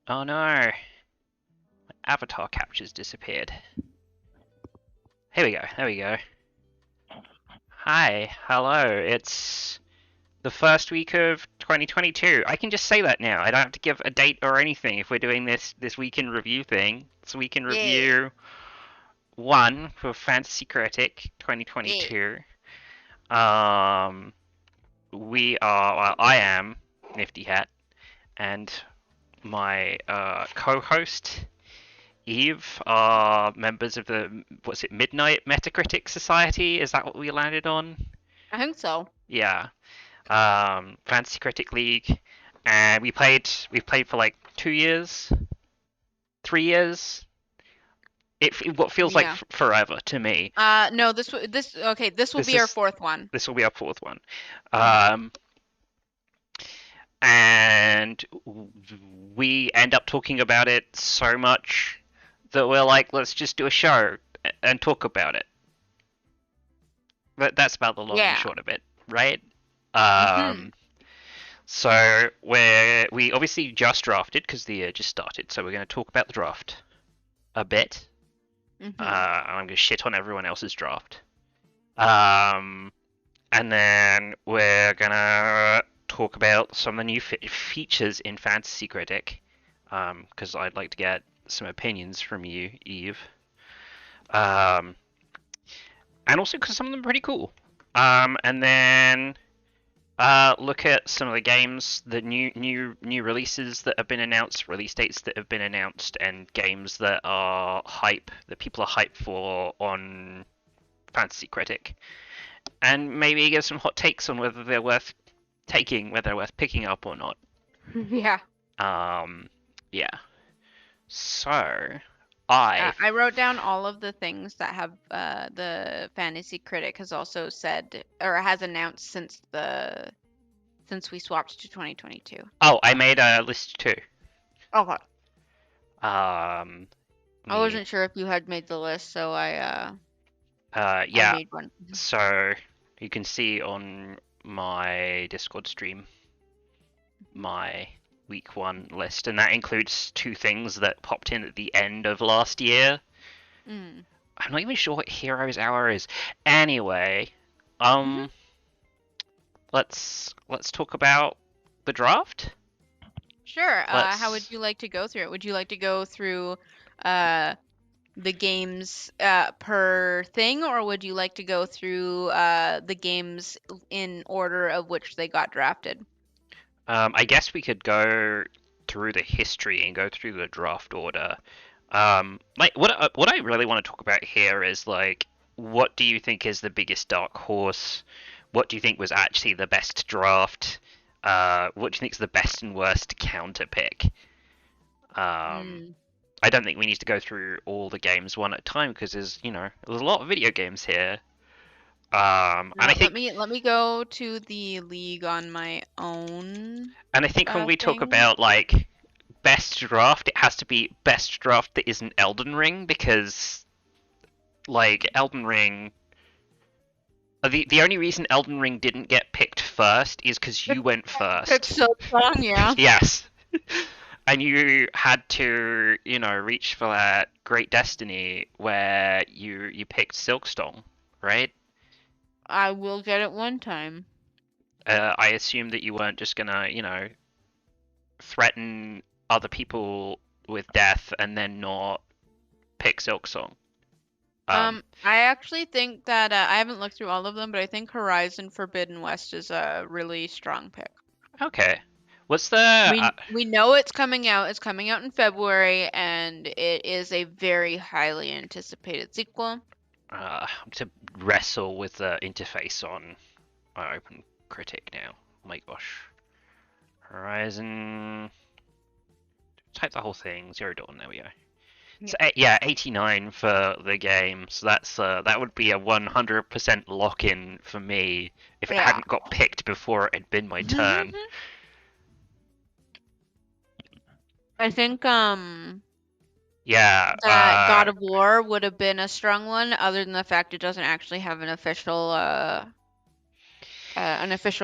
Oh no, my avatar capture's disappeared. Here we go, there we go. Hi, hello, it's the first week of 2022. I can just say that now. I don't have to give a date or anything if we're doing this week in review thing. It's week in review 1 for Fantasy Critic 2022. We are, well, I am Nifty Hat, and my co-host Eve are members of the, what's it, Midnight Metacritics Society? Is that what we landed on? I think so. Yeah. Fantasy Critic League, and we've played for like 2 years, 3 years. What feels like forever to me. No, this will be our fourth one. This will be our fourth one. And we end up talking about it so much that we're like, let's just do a show and talk about it. But that's about the long and short of it, right? So we obviously just drafted because the year just started, so we're going to talk about the draft a bit. And I'm going to shit on everyone else's draft. And then we're going to talk about some of the new features in Fantasy Critic, because I'd like to get some opinions from you, Eve. And also because some of them are pretty cool. And then look at some of the games, the new releases that have been announced, release dates that have been announced, and games that are hype, that people are hyped for on Fantasy Critic. And maybe give some hot takes on whether they're worth taking, whether they're worth picking up or not. Yeah. Yeah. So, I wrote down all of the things that have the Fantasy Critic has also said or has announced since we swapped to 2022. Oh, I made a list too. Okay. I wasn't sure if you had made the list, so yeah. I made one. So you can see on my Discord stream my week 1 list, and that includes 2 things that popped in at the end of last year. I'm not even sure what Heroes Hour is. Anyway, let's talk about the draft. Sure. How would you like to go through it? Would you like to go through the games per thing, or would you like to go through the games in order of which they got drafted? I guess we could go through the history and go through the draft order. Like what I really want to talk about here is like, what do you think is the biggest dark horse? What do you think was actually the best draft? What do you think is the best and worst counter pick? I don't think we need to go through all the games one at a time because there's a lot of video games here. And I think let me go to the league on my own. And I think when we talk about like best draft, it has to be best draft that isn't Elden Ring, because like Elden Ring, the only reason Elden Ring didn't get picked first is because you went first. It's so long, yeah. Yes. And you had to, reach for that Great Destiny where you picked Silkstone, right? I will get it one time. I assume that you weren't just gonna, threaten other people with death and then not pick Silksong. I actually think that I haven't looked through all of them, but I think Horizon Forbidden West is a really strong pick. Okay. What's the... We know it's coming out. It's coming out in February, and it is a very highly anticipated sequel. To wrestle with the interface on Open Critic now. Oh my gosh. Horizon. Type the whole thing. Zero Dawn. There we go. Yeah. So yeah, 89 for the game. So that would be a 100% lock-in for me if it hadn't got picked before it had been my turn. I think yeah, that God of War would have been a strong one, other than the fact it doesn't actually have an official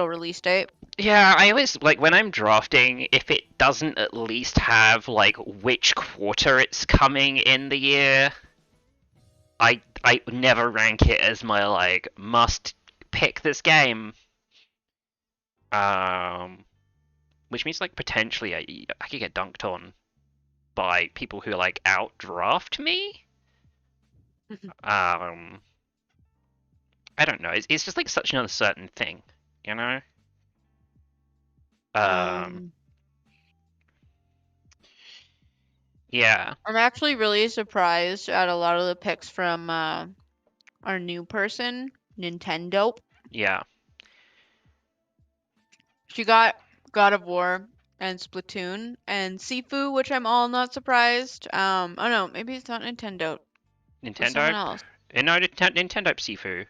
release date. Yeah, I always like when I'm drafting, if it doesn't at least have like which quarter it's coming in the year, I never rank it as my like must pick this game. Which means like potentially I could get dunked on by people who like outdraft me. I don't know. It's just like such an uncertain thing, you know. Yeah. I'm actually really surprised at a lot of the picks from our new person, Nintendo. Yeah. She got God of War and Splatoon and Sifu, which I'm all not surprised. Oh no, maybe it's not Nintendo. It's someone else. No, Nintendo Sifu.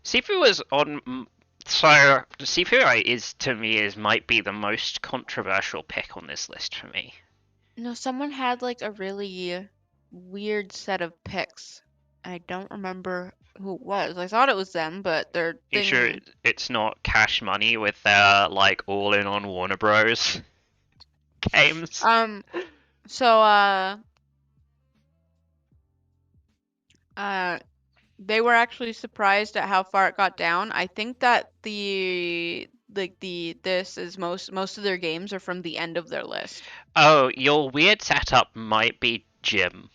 Sifu was on. So Sifu is to me might be the most controversial pick on this list for me. No, someone had like a really weird set of picks. I don't remember who it was. I thought it was them, but their thing... You sure it's not Cash Money with their like all in on Warner Bros. Games? So they were actually surprised at how far it got down. I think that most of their games are from the end of their list. Oh, your weird setup might be Jim.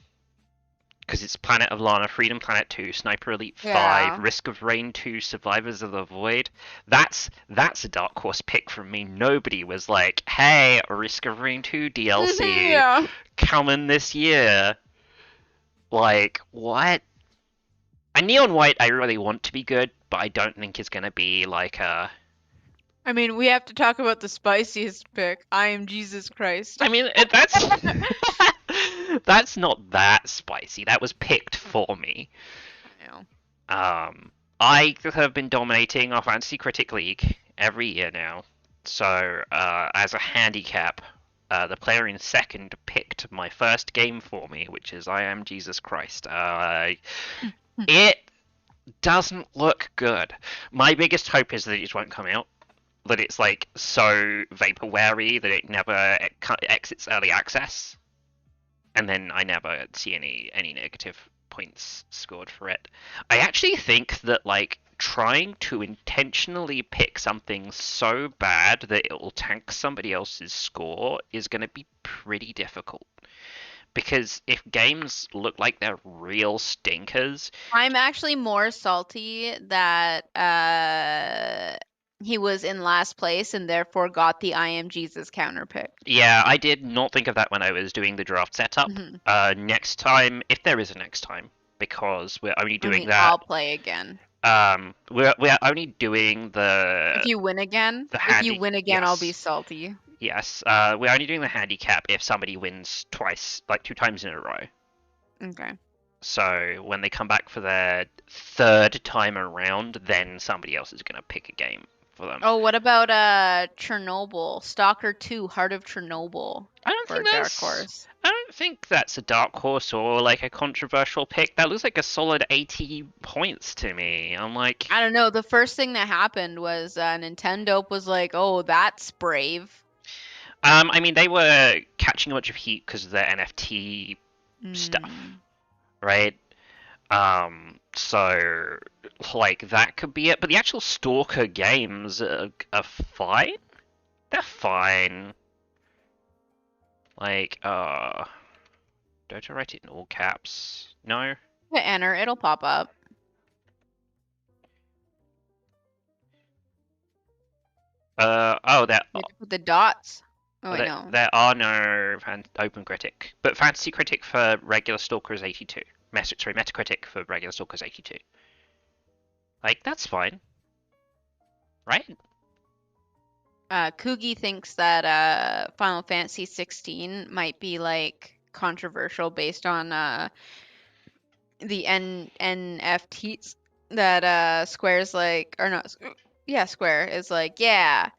Because it's Planet of Lana, Freedom Planet 2, Sniper Elite 5, Risk of Rain 2, Survivors of the Void. That's a dark horse pick from me. Nobody was like, hey, Risk of Rain 2 DLC coming this year. Like, what? And Neon White I really want to be good, but I don't think it's going to be like a... I mean, we have to talk about the spiciest pick. I Am Jesus Christ. I mean, that's... That's not that spicy. That was picked for me. I have been dominating our Fantasy Critic League every year now. So, as a handicap, the player in second picked my first game for me, which is I Am Jesus Christ. It doesn't look good. My biggest hope is that it won't come out. That it's like so vaporware-y that it never exits early access. And then I never see any negative points scored for it. I actually think that like trying to intentionally pick something so bad that it will tank somebody else's score is going to be pretty difficult. Because if games look like they're real stinkers... I'm actually more salty that he was in last place and therefore got the I Am Jesus counter pick. Yeah, I did not think of that when I was doing the draft setup. Next time, if there is a next time, because we're only doing that... I'll play again. We're only doing the... If you win again? If you win again, yes. I'll be salty. Yes, we're only doing the handicap if somebody wins twice, like 2 times in a row. Okay. So when they come back for their third time around, then somebody else is going to pick a game for them. Oh, what about Chernobyl? Stalker 2, Heart of Chernobyl. I don't think that's a dark horse or like a controversial pick. That looks like a solid 80 points to me. I'm like... I don't know. The first thing that happened was Nintendo was like, oh, that's brave. I mean, they were catching a bunch of heat because of their NFT stuff, right? So, like, that could be it. But the actual Stalker games are fine. They're fine. Like, don't I write it in all caps? No? Hit enter, it'll pop up. Oh, that... With the dots. Oh, wait, no. There are no Open Critic. But Fantasy Critic for regular Stalker is 82. Metacritic for regular Stalker is 82. Like, that's fine. Right? Kugi thinks that Final Fantasy 16 might be like controversial based on the NFTs that Square's like, or not, yeah, Square is like, yeah,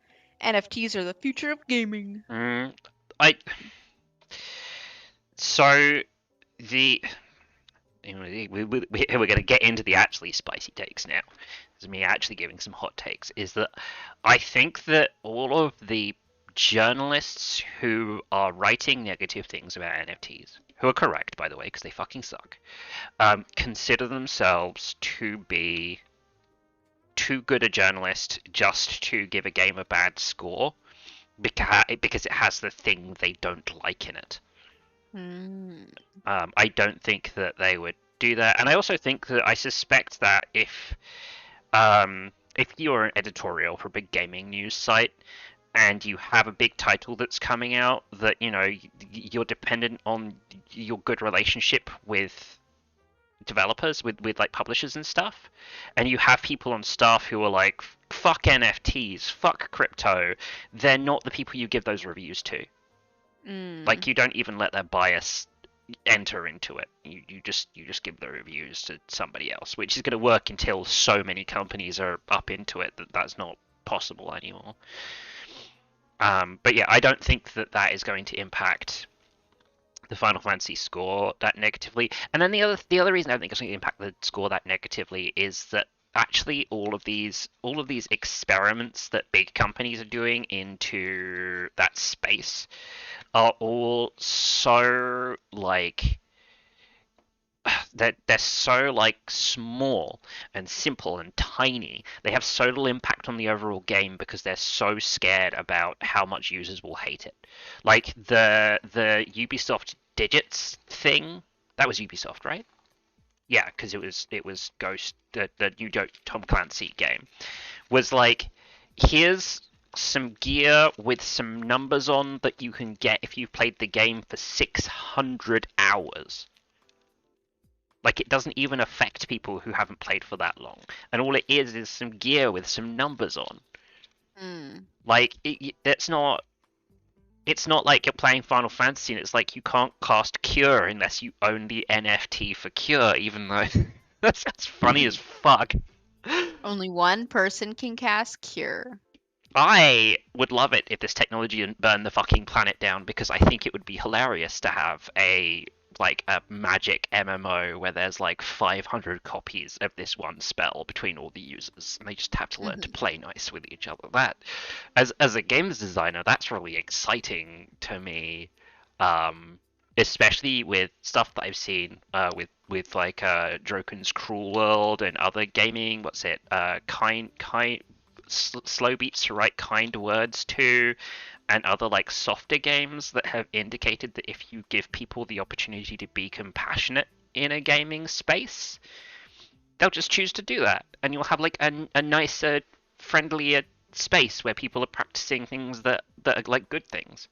NFTs are the future of gaming. So the we're going to get into the actually spicy takes now. This is me actually giving some hot takes. Is that I think that all of the journalists who are writing negative things about NFTs, who are correct by the way, because they fucking suck, consider themselves to be too good a journalist just to give a game a bad score because it has the thing they don't like in it. I don't think that they would do that, and I also think that I suspect that if you're an editorial for a big gaming news site and you have a big title that's coming out, that you're dependent on your good relationship with developers, with like publishers and stuff, and you have people on staff who are like, fuck NFTs, fuck crypto, they're not the people you give those reviews to. Like, you don't even let their bias enter into it. You just give the reviews to somebody else, which is going to work until so many companies are up into it that that's not possible anymore. But yeah, I don't think that is going to impact the Final Fantasy score that negatively. And then the other reason I don't think it's going to impact the score that negatively is that actually all of these experiments that big companies are doing into that space are all so like they're so like small and simple and tiny. They have so little impact on the overall game because they're so scared about how much users will hate it. Like the Ubisoft Digits thing, that was Ubisoft, right? Yeah, because it was Ghost, the new Tom Clancy game, was like, here's some gear with some numbers on that you can get if you've played the game for 600 hours. Like, it doesn't even affect people who haven't played for that long. And all it is some gear with some numbers on. Like, it's not like you're playing Final Fantasy and it's like you can't cast Cure unless you own the NFT for Cure, even though that's funny as fuck. Only one person can cast Cure. I would love it if this technology didn't burn the fucking planet down, because I think it would be hilarious to have a magic MMO where there's like 500 copies of this one spell between all the users, and they just have to learn to play nice with each other. That, as a games designer, that's really exciting to me, especially with stuff that I've seen with like Droken's Cruel World and other gaming. What's it? Slow Beats to Write Kind Words to, and other like softer games that have indicated that if you give people the opportunity to be compassionate in a gaming space, they'll just choose to do that, and you'll have like a nicer, friendlier space where people are practicing things that are like good things.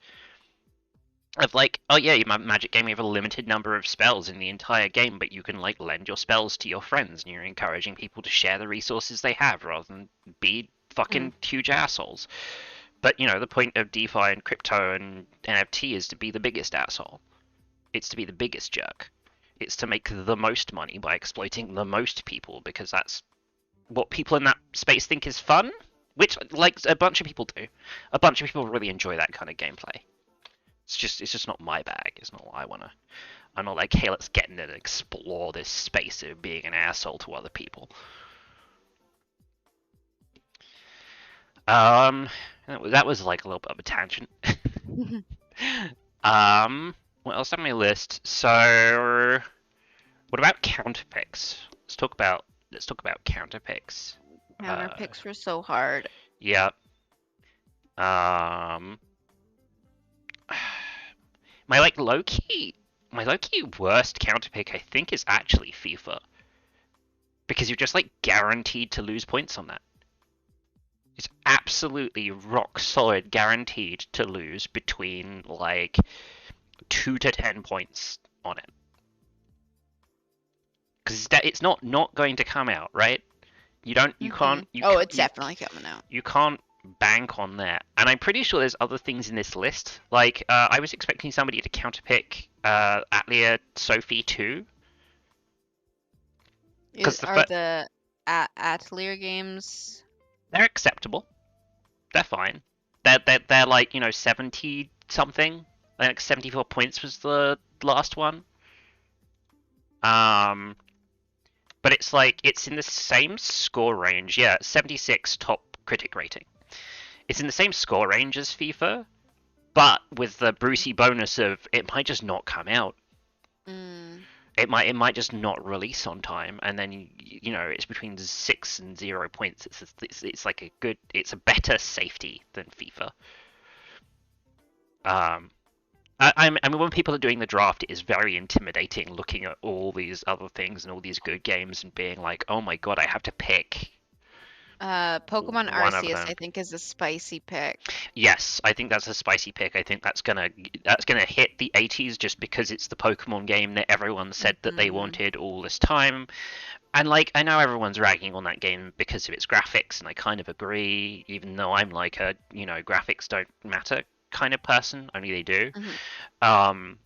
Of like, oh yeah, you Magic game, you have a limited number of spells in the entire game, but you can like lend your spells to your friends, and you're encouraging people to share the resources they have rather than be fucking huge assholes. But the point of DeFi and crypto and NFT is to be the biggest asshole. It's to be the biggest jerk. It's to make the most money by exploiting the most people, because that's what people in that space think is fun, which like a bunch of people do. A bunch of people really enjoy that kind of gameplay. It's just not my bag. It's not what I wanna. I'm not like, hey, let's get in and explore this space of being an asshole to other people. That was like a little bit of a tangent. What else on my list? So, what about counterpicks? Let's talk about counterpicks. Counterpicks were so hard. Yeah. My low-key worst counterpick, I think, is actually FIFA. Because you're just like guaranteed to lose points on that. It's absolutely rock solid guaranteed to lose between like 2 to 10 points on it. Because it's not going to come out, right? You can't. It's definitely coming out. You can't bank on that. And I'm pretty sure there's other things in this list. Like, I was expecting somebody to counterpick Atelier Sophie 2. Are the Atelier games... They're acceptable. They're fine. They're like, 70 something. I think 74 points was the last one. But it's like, it's in the same score range. Yeah, 76 top critic rating. It's in the same score range as FIFA, but with the Brucey bonus of it might just not come out. It might just not release on time, and then it's between 6 and 0 points. It's like it's a better safety than FIFA. I mean, when people are doing the draft, it is very intimidating looking at all these other things and all these good games and being like, oh my god, I have to pick. Pokemon Arceus, I think, is a spicy pick. Yes, I think that's a spicy pick. I think that's gonna hit the 80s just because it's the Pokemon game that everyone said that they wanted all this time. And like, I know everyone's ragging on that game because of its graphics, and I kind of agree, even though I'm like a graphics don't matter kind of person, only they do. But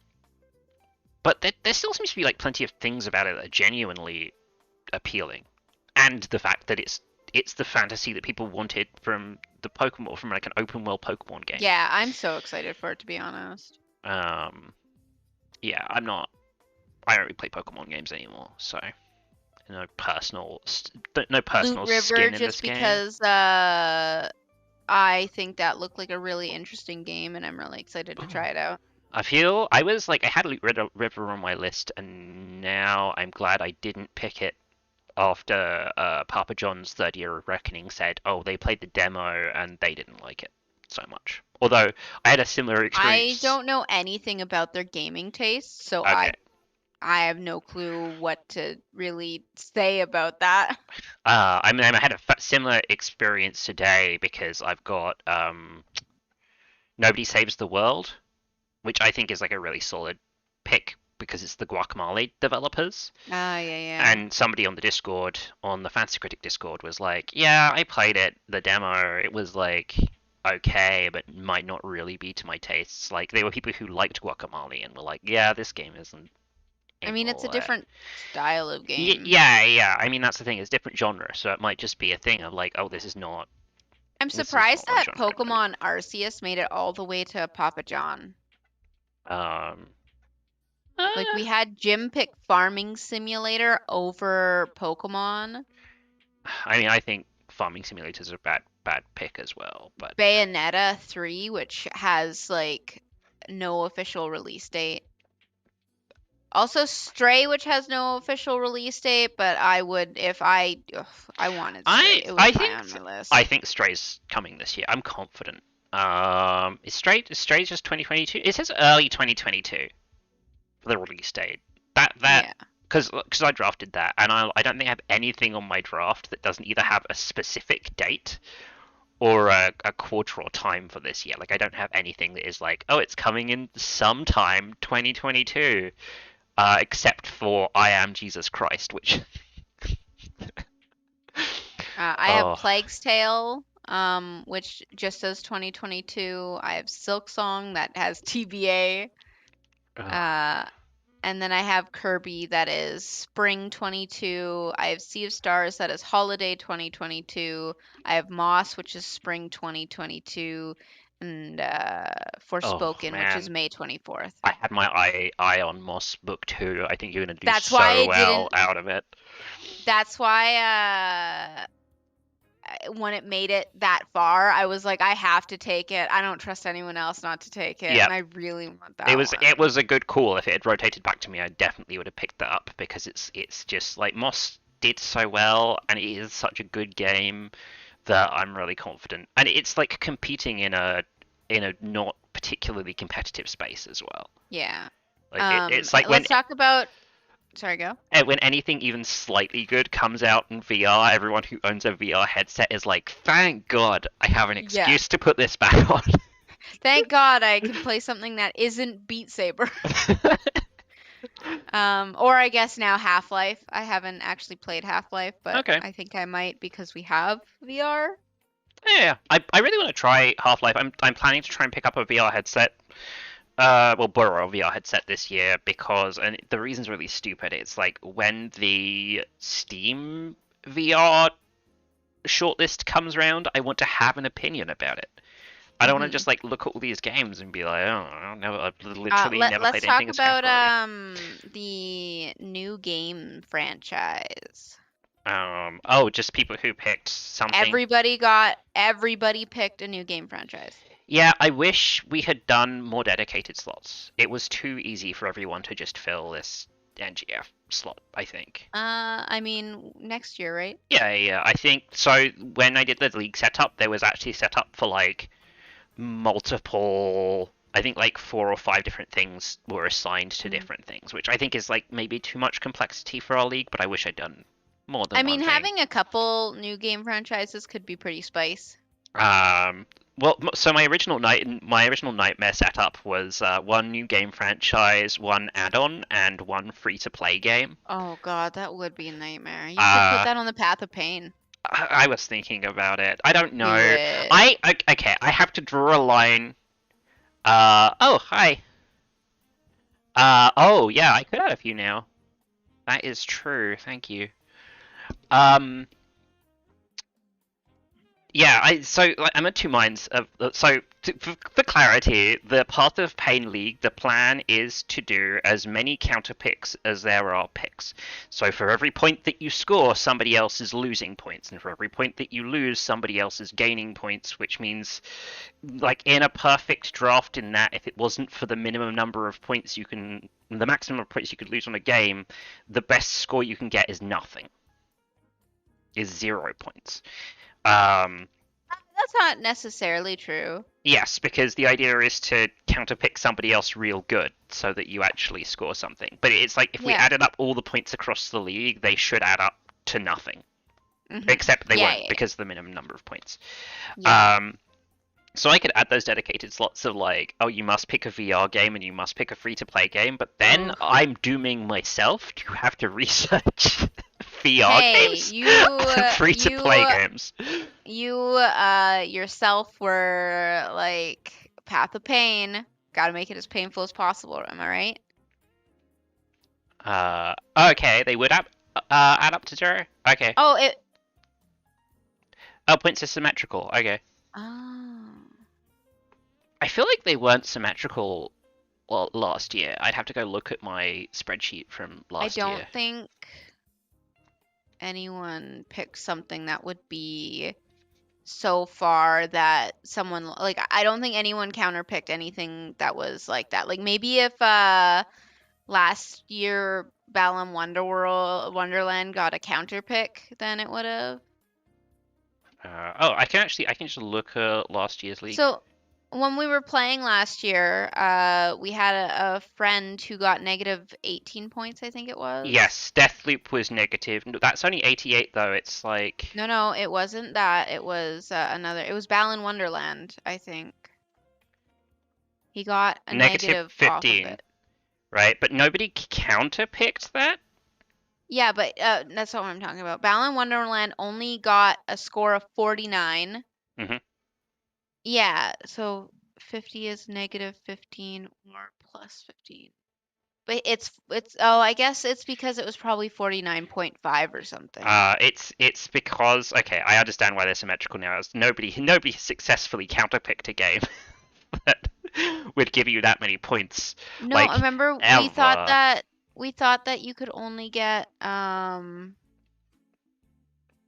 there still seems to be like plenty of things about it that are genuinely appealing, and the fact that it's the fantasy that people wanted from the Pokemon, from like an open world Pokemon game. Yeah, I'm so excited for it, to be honest. Yeah, I don't really play Pokemon games anymore, so no personal Loot River, skin in just this because I think that looked like a really interesting game, and I'm really excited to try it out. I had Loot River on my list, and now I'm glad I didn't pick it after Papa John's Third Year of Reckoning said, oh, they played the demo and they didn't like it so much. Although I had a similar experience. I don't know anything about their gaming tastes, so okay. I have no clue what to really say about that. I mean, I had a similar experience today because I've got Nobody Saves the World, which I think is like a really solid pick because it's the Guacamole developers. Yeah. And somebody on the Discord, on the Fantasy Critic Discord, was like, yeah, I played it, the demo, it was like okay, but might not really be to my tastes. Like, there were people who liked Guacamole and were like, yeah, this game isn't. I mean, it's a different style of game. Yeah. I mean, that's the thing, it's different genre, so it might just be a thing of like, oh, this is not. I'm surprised that Pokemon Arceus made it all the way to Papa John. Like, we had Gym pick Farming Simulator over Pokemon. I mean, I think Farming Simulator is a bad pick as well, but Bayonetta 3, which has like no official release date. Also Stray, which has no official release date, but I would, if I wanted Stray, it was high on my list. I think Stray's coming this year. I'm confident. Is Stray just 2022? It says early 2022 for the release date. Because I drafted that, and I don't think I have anything on my draft that doesn't either have a specific date or a quarter or time for this year. Like, I don't have anything that is like, oh, it's coming in sometime 2022. Except for I Am Jesus Christ, which I have Plague's Tale, which just says 2022. I have Silk Song that has TBA. And then I have Kirby that is Spring 22. I have Sea of Stars that is Holiday 2022. I have Moss, which is Spring 2022. And Forspoken, which is May 24th. I had my eye on Moss book too. I think you're going to do so well out of it. That's why when it made it that far, I was like, I have to take it. I don't trust anyone else not to take it. Yep. And I really want that It was a good call. If it had rotated back to me, I definitely would have picked that up because it's just like Moss did so well and it is such a good game that I'm really confident. And it's like competing in a not particularly competitive space as well. Yeah. Like it's like let's talk about. Sorry, go. When anything even slightly good comes out in VR, everyone who owns a VR headset is like, thank God I have an excuse to put this back on. Thank God I can play something that isn't Beat Saber. Or I guess now Half-Life. I haven't actually played Half-Life, but I think I might because we have VR. Yeah, I really want to try Half-Life. I'm planning to try and pick up a VR headset. Well, borrow a VR headset this year because, and the reason's really stupid. It's like when the Steam VR shortlist comes around, I want to have an opinion about it. I don't want to just like look at all these games and be like, oh, I've literally never Let's played anything talk that's about category. the new game franchise. Oh, just people who picked something. Everybody picked a new game franchise. Yeah, I wish we had done more dedicated slots. It was too easy for everyone to just fill this NGF slot, I think. I mean, next year, right? Yeah. I think so. When I did the league setup, there was actually set up for like multiple. I think like 4 or 5 different things were assigned to different things, which I think is like maybe too much complexity for our league. But I wish I'd done more than I one mean, thing. having a couple new game franchises could be pretty spice. Well, so my original nightmare setup was one new game franchise, one add-on, and one free-to-play game. Oh god, that would be a nightmare. You could put that on the Path of Pain. I was thinking about it. I don't know. Do it. Okay. I have to draw a line. Oh hi. Oh yeah, I could add a few now. That is true. Thank you. Yeah, I'm at two minds of for clarity, the Path of Pain League, the plan is to do as many counter picks as there are picks. So for every point that you score, somebody else is losing points, and for every point that you lose, somebody else is gaining points, which means like in a perfect draft in that if it wasn't for the minimum number of points the maximum of points you could lose on a game, the best score you can get is nothing. Is 0 points. That's not necessarily true. Yes, because the idea is to counterpick somebody else real good so that you actually score something. But it's like if we added up all the points across the league, they should add up to nothing. Except they won't because of the minimum number of points. So I could add those dedicated slots of like, oh, you must pick a VR game and you must pick a free-to-play game, but then I'm dooming myself to have to research VR games and free-to-play games. You yourself were like Path of Pain. Gotta make it as painful as possible. Am I right? Okay, they would add up to 0. Okay. Oh, points are symmetrical. Okay. Oh. I feel like they weren't symmetrical last year. I'd have to go look at my spreadsheet from last year. I don't think anyone picked something that would be so far that someone like I don't think anyone counterpicked anything that was like that. Like maybe if last year Balam Wonderland got a counterpick, then it would have. I can just look at last year's league. So when we were playing last year, we had a friend who got negative 18 points, I think it was. Yes, Deathloop was negative. That's only 88 though. It's like No, it wasn't that. It was another. It was Balan Wonderland, I think. He got a negative 15, off of it. Right? But nobody counterpicked that. Yeah, but that's not what I'm talking about. Balan Wonderland only got a score of 49. Yeah, so 50 is negative 15 or plus 15. But it's I guess it's because it was probably 49.5 or something. It's because okay, I understand why they're symmetrical now. Nobody successfully counterpicked a game that would give you that many points. No, like, remember we thought that you could only get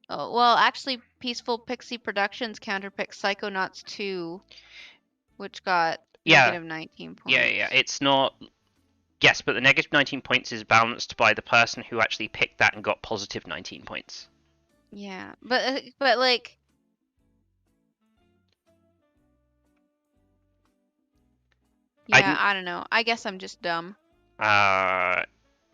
Oh, well, actually, Peaceful Pixie Productions counterpicked Psychonauts 2, which got negative 19 points. Yeah, it's not. Yes, but the negative 19 points is balanced by the person who actually picked that and got positive 19 points. Yeah, but like. Yeah, I don't know. I guess I'm just dumb.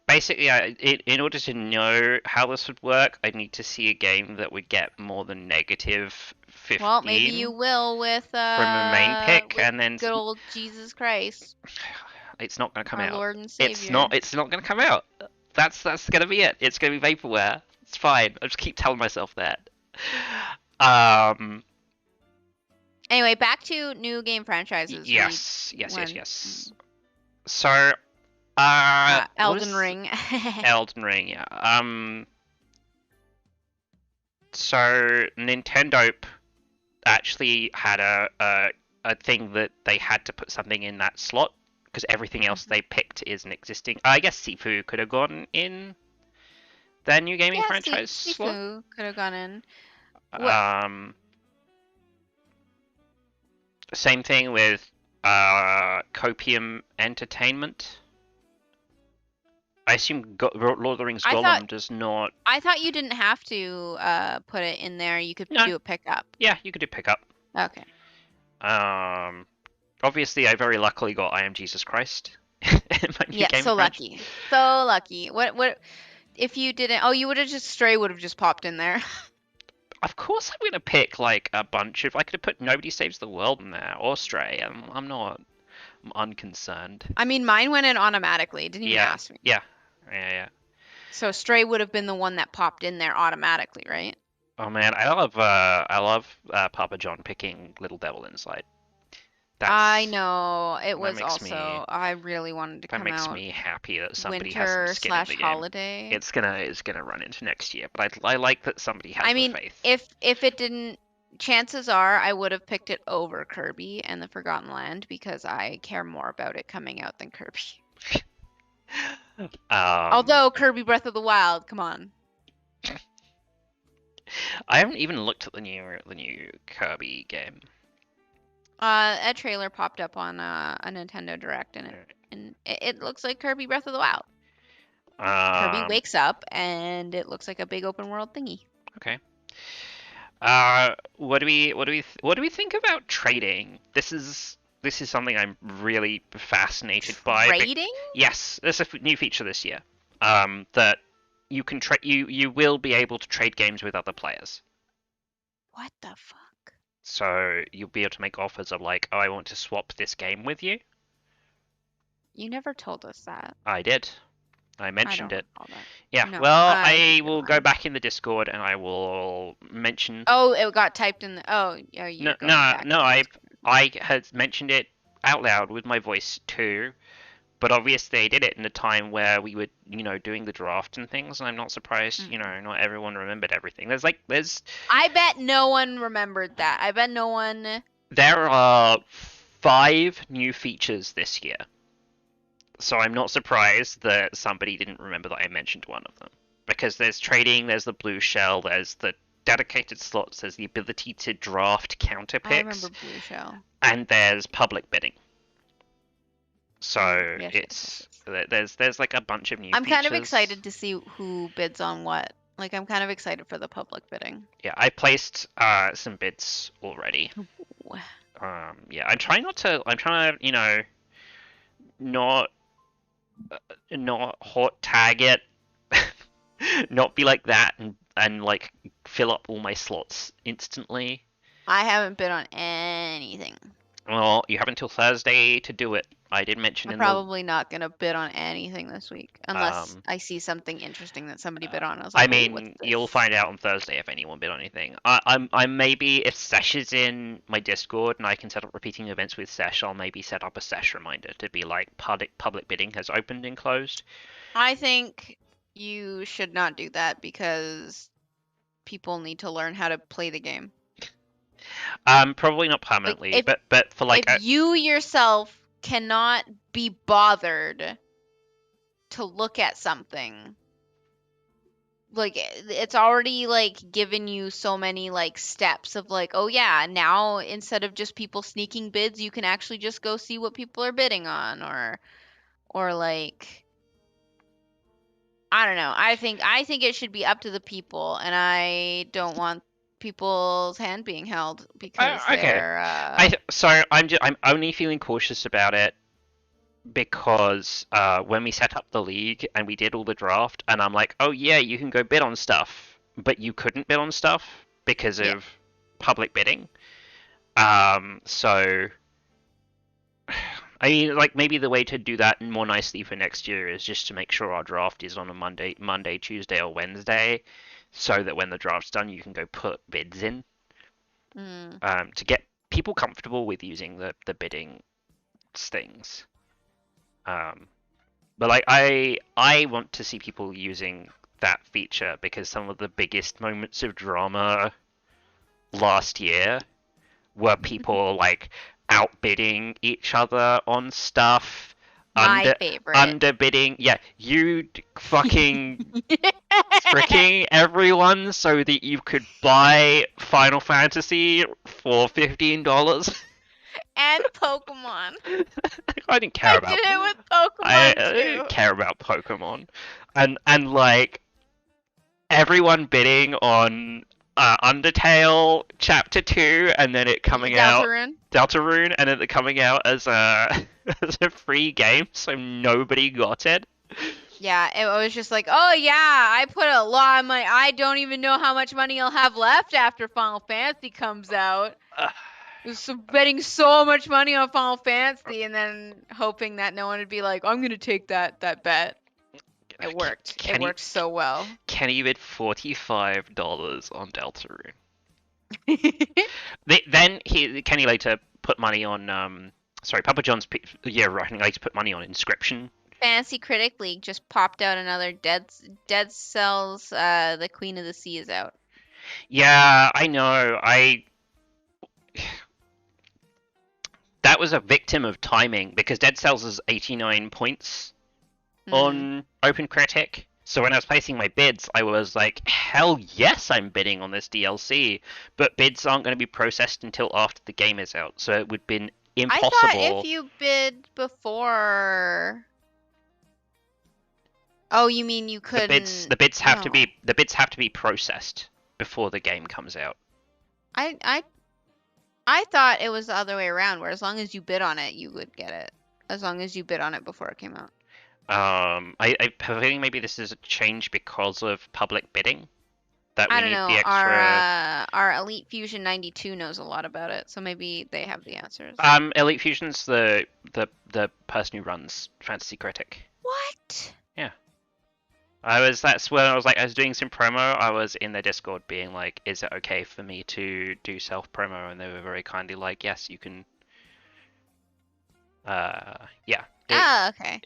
Basically, in order to know how this would work, I'd need to see a game that would get more than negative 15. Well, maybe you will with from a main pick, and then good old Jesus Christ. It's not going to come out. Our Lord and Savior. It's not going to come out. That's going to be it. It's going to be vaporware. It's fine. I'll just keep telling myself that. Anyway, back to new game franchises. Yes. So, Elden Ring. Elden Ring, yeah. So Nintendo actually had a thing that they had to put something in that slot because everything else they picked isn't existing. I guess Sifu could have gone in their new gaming franchise slot. Sifu could have gone in. Same thing with Copium Entertainment. I assume Lord of the Rings Gollum does not. I thought you didn't have to put it in there. You could do a pickup. Yeah, you could do pickup. Okay. Obviously, I very luckily got I Am Jesus Christ. So lucky. So lucky. What? If you didn't, you would have just Stray would have just popped in there. Of course, I'm gonna pick like a bunch of. I could have put Nobody Saves the World in there or Stray. I'm unconcerned. I mean, mine went in automatically. Didn't even ask me. Yeah. So Stray would have been the one that popped in there automatically, right? Oh man, I love Papa John picking Little Devil Inside. I know it was also. I really wanted to come out. That makes me happy that somebody has some skin in the game. Holiday. It's gonna run into next year, but I like that somebody has the faith. If it didn't, chances are I would have picked it over Kirby and the Forgotten Land because I care more about it coming out than Kirby. Although Kirby Breath of the Wild, come on. I haven't even looked at the new Kirby game. A trailer popped up on a Nintendo Direct, and it looks like Kirby Breath of the Wild. Kirby wakes up, and it looks like a big open world thingy. Okay. What do we think about trading? This is something I'm really fascinated by. Trading? Yes, there's a new feature this year. That you can you will be able to trade games with other players. What the fuck? So you'll be able to make offers of like, oh, I want to swap this game with you. You never told us that. I did. I mentioned it. Yeah. No, well, I will go back in the Discord and I will mention. Oh, it got typed in the. Oh, yeah. No. I had mentioned it out loud with my voice too. But obviously, I did it in a time where we were, doing the draft and things, and I'm not surprised, not everyone remembered everything. There's. I bet no one remembered that. I bet no one. There are 5 new features this year, so I'm not surprised that somebody didn't remember that I mentioned one of them. Because there's trading, there's the blue shell, there's the dedicated slots, there's the ability to draft counter picks. I remember blue shell. And there's public bidding. So there's like a bunch of new features. Kind of excited to see who bids on what. Like I'm kind of excited for the public bidding. Yeah, I placed some bids already. Yeah, I'm trying to not hot tag it, not be like that and like fill up all my slots instantly. I haven't bid on anything. Well, you have until Thursday to do it. I did mention I'm probably not going to bid on anything this week unless I see something interesting that somebody bid on. I mean, you'll find out on Thursday if anyone bid on anything. I maybe if Sesh is in my Discord and I can set up repeating events with Sesh, I'll maybe set up a Sesh reminder to be like public bidding has opened and closed. I think you should not do that because people need to learn how to play the game. Probably not permanently, but for like if you yourself cannot be bothered to look at something, like it's already like given you so many like steps of like, oh yeah, now instead of just people sneaking bids, you can actually just go see what people are bidding on, or like I don't know. I think it should be up to the people, and I don't want people's hand being held because they're. I'm only feeling cautious about it because when we set up the league and we did all the draft, and I'm like, oh yeah, you can go bid on stuff, but you couldn't bid on stuff because of public bidding. So. I mean, like, maybe the way to do that more nicely for next year is just to make sure our draft is on a Monday, Tuesday, or Wednesday, so that when the draft's done, you can go put bids in. To get people comfortable with using the bidding things. But like I want to see people using that feature because some of the biggest moments of drama last year were people like outbidding each other on stuff, My favorite. underbidding. Yeah, you fucking tricking everyone so that you could buy Final Fantasy for $15. And Pokemon. I didn't care about. I did it with Pokemon I too. didn't care about Pokemon, and like everyone bidding on Undertale Chapter 2, and then it coming out Deltarune, and then it coming out as a as a free game, so nobody got it. Yeah, it was just like, oh yeah, I put a lot of money. I don't even know how much money I'll have left after Final Fantasy comes out. Betting so much money on Final Fantasy, and then hoping that no one would be like, I'm gonna take that bet. It worked. It worked so well. Kenny bid $45 on Deltarune. Then Kenny later put money on Papa John's writing later put money on Inscription. Fantasy Critic League just popped out another Dead Cells. The Queen of the Sea is out. Yeah, I know. That was a victim of timing because Dead Cells is 89 points on Open Critic. So when I was placing my bids, I was like, hell yes, I'm bidding on this DLC. But bids aren't going to be processed until after the game is out. So it would have been impossible. I thought if you bid before... Oh, you mean you couldn't... The bids have to be processed before the game comes out. I thought it was the other way around, where as long as you bid on it, you would get it. As long as you bid on it before it came out. I think maybe this is a change because of public bidding. That we I don't need know. The extra... Our Elite Fusion 92 knows a lot about it, so maybe they have the answers. Elite Fusion's the person who runs Fantasy Critic. What? Yeah. That's when I was doing some promo, I was in their Discord being like, is it okay for me to do self-promo? And they were very kindly like, yes, you can. Yeah. Okay.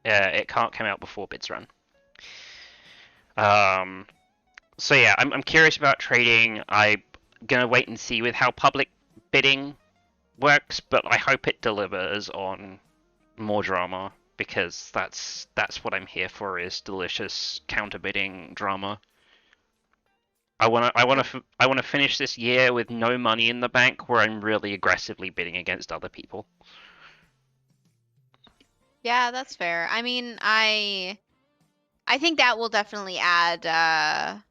It can't come out before bids run. So yeah, I'm curious about trading. I'm gonna wait and see with how public bidding works, but I hope it delivers on more drama. Because that's what I'm here for, is delicious counter bidding drama. I wanna finish this year with no money in the bank, where I'm really aggressively bidding against other people. Yeah, that's fair. I mean, I think that will definitely add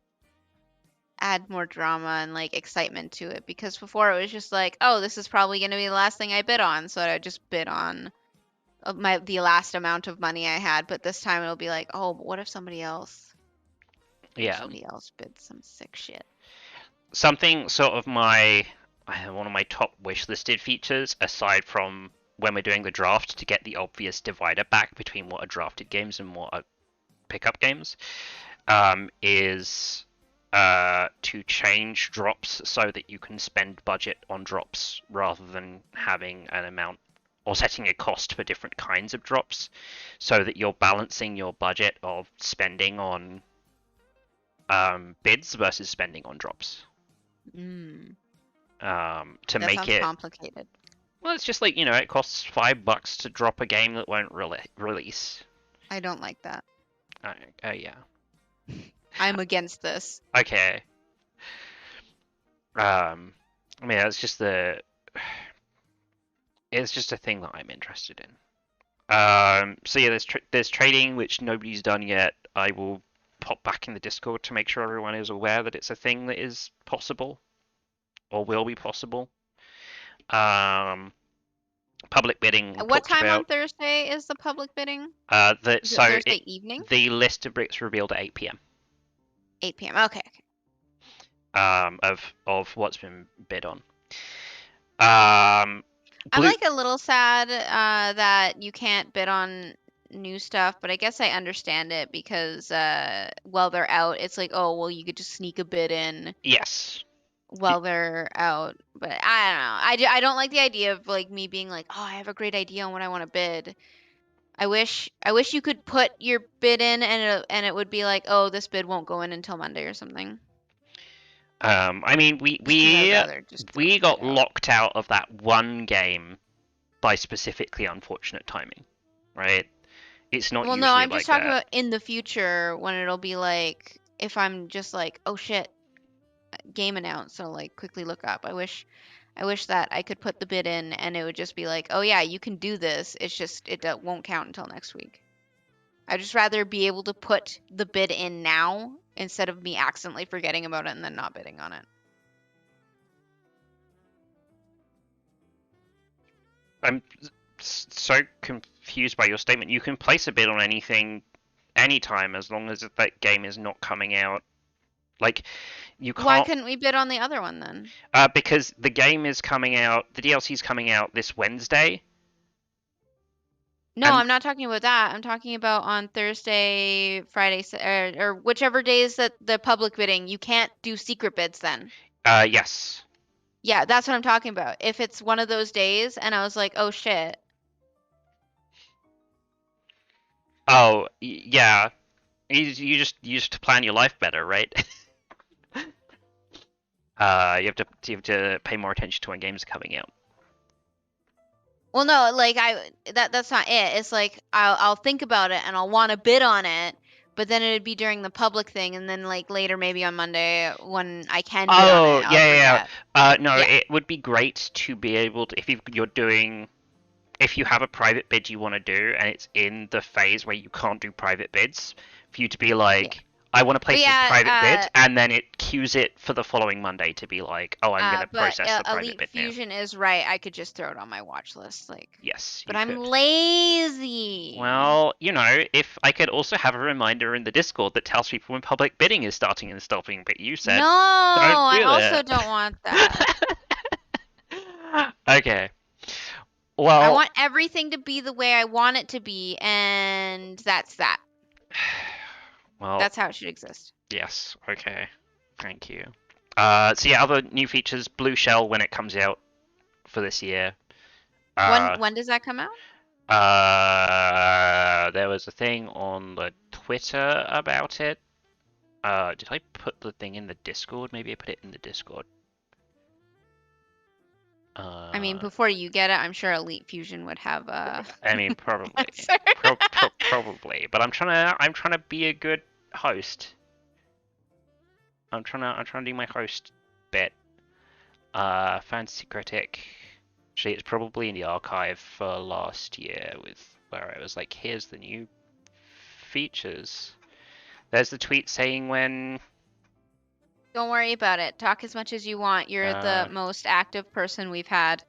more drama and like excitement to it, because before it was just like, oh, this is probably gonna be the last thing I bid on, so I just bid on the last amount of money I had. But this time it'll be like, oh, but what if somebody else? Somebody else bids some sick shit. Something sort of one of my top wish listed features, aside from when we're doing the draft, to get the obvious divider back between what are drafted games and what are pickup games, is to change drops so that you can spend budget on drops rather than having an amount or setting a cost for different kinds of drops, so that you're balancing your budget of spending on bids versus spending on drops. To that make it complicated. Well, it's just like, it costs $5 to drop a game that won't release. I don't like that. Yeah. I'm against this. Okay. I mean, it's just a thing that I'm interested in. So yeah, there's trading, which nobody's done yet. I will pop back in the Discord to make sure everyone is aware that it's a thing that is possible, or will be possible. Public bidding. At what time on Thursday is the public bidding? Thursday evening? The list of bricks revealed at 8 p.m. 8 p.m. Okay. Of what's been bid on. I'm like a little sad that you can't bid on new stuff, but I guess I understand it, because while they're out, it's like, oh, well, you could just sneak a bid in. Yes. while they're out. But I don't know. I don't like the idea of like me being like, oh, I have a great idea on what I want to bid. I wish you could put your bid in and it would be like, oh, this bid won't go in until Monday or something. I mean, we got locked out of that one game by specifically unfortunate timing, right? It's not well, usually no, I'm like just talking that. about in the future when it'll be like if I'm just like, oh shit, game announced, so like quickly look up. I wish that I could put the bid in and it would just be like, oh yeah, you can do this. It's just it won't count until next week. I'd just rather be able to put the bid in now instead of me accidentally forgetting about it and then not bidding on it. I'm so confused by your statement. You can place a bid on anything, anytime, as long as that game is not coming out. Like, you can't. Why couldn't we bid on the other one then? Because the game is coming out. The DLC is coming out this Wednesday. No, I'm not talking about that. I'm talking about on Thursday, Friday, or whichever days that the public bidding. You can't do secret bids then. Yes. Yeah, that's what I'm talking about. If it's one of those days and I was like, oh shit. Oh, yeah. You just plan your life better, right? You have to pay more attention to when games are coming out. Well, no, like that's not it. It's like I'll think about it and I'll want to bid on it, but then it'd be during the public thing, and then like later maybe on Monday when I can bid on it. No, it would be great to be able to if you have a private bid you want to do and it's in the phase where you can't do private bids, for you to be like, I want to place this private bid, and then it queues it for the following Monday to be like, oh, I'm going to process the private Elite bid now. Fusion is right. I could just throw it on my watch list, like. Yes, but I'm lazy. Well, if I could also have a reminder in the Discord that tells people when public bidding is starting and stopping, but you said no, I also don't want that. Okay. Well, I want everything to be the way I want it to be, and that's that. Well, that's how it should exist. Yes. Okay. Thank you. So yeah, other new features: Blue Shell when it comes out for this year. When does that come out? There was a thing on the Twitter about it. Did I put the thing in the Discord? Maybe I put it in the Discord. I mean, before you get it, I'm sure Elite Fusion would have I mean, probably, probably. But I'm trying to be a good host. I'm trying to do my host bit. Fantasy Critic. Actually, it's probably in the archive for last year, where I was like, here's the new features. There's the tweet saying when. Don't worry about it. Talk as much as you want. You're the most active person we've had.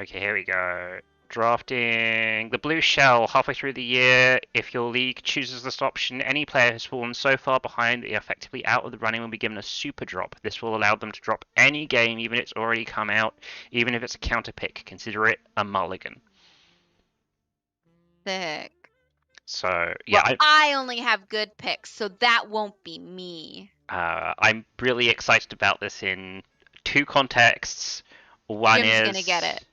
Okay, here we go. Drafting the Blue Shell halfway through the year. If your league chooses this option, any player who's fallen so far behind that you're effectively out of the running will be given a super drop. This will allow them to drop any game, even if it's already come out, even if it's a counter pick. Consider it a mulligan. Sick. So yeah, well, I only have good picks, so that won't be me. I'm really excited about this in two contexts. One Jim's is gonna get it.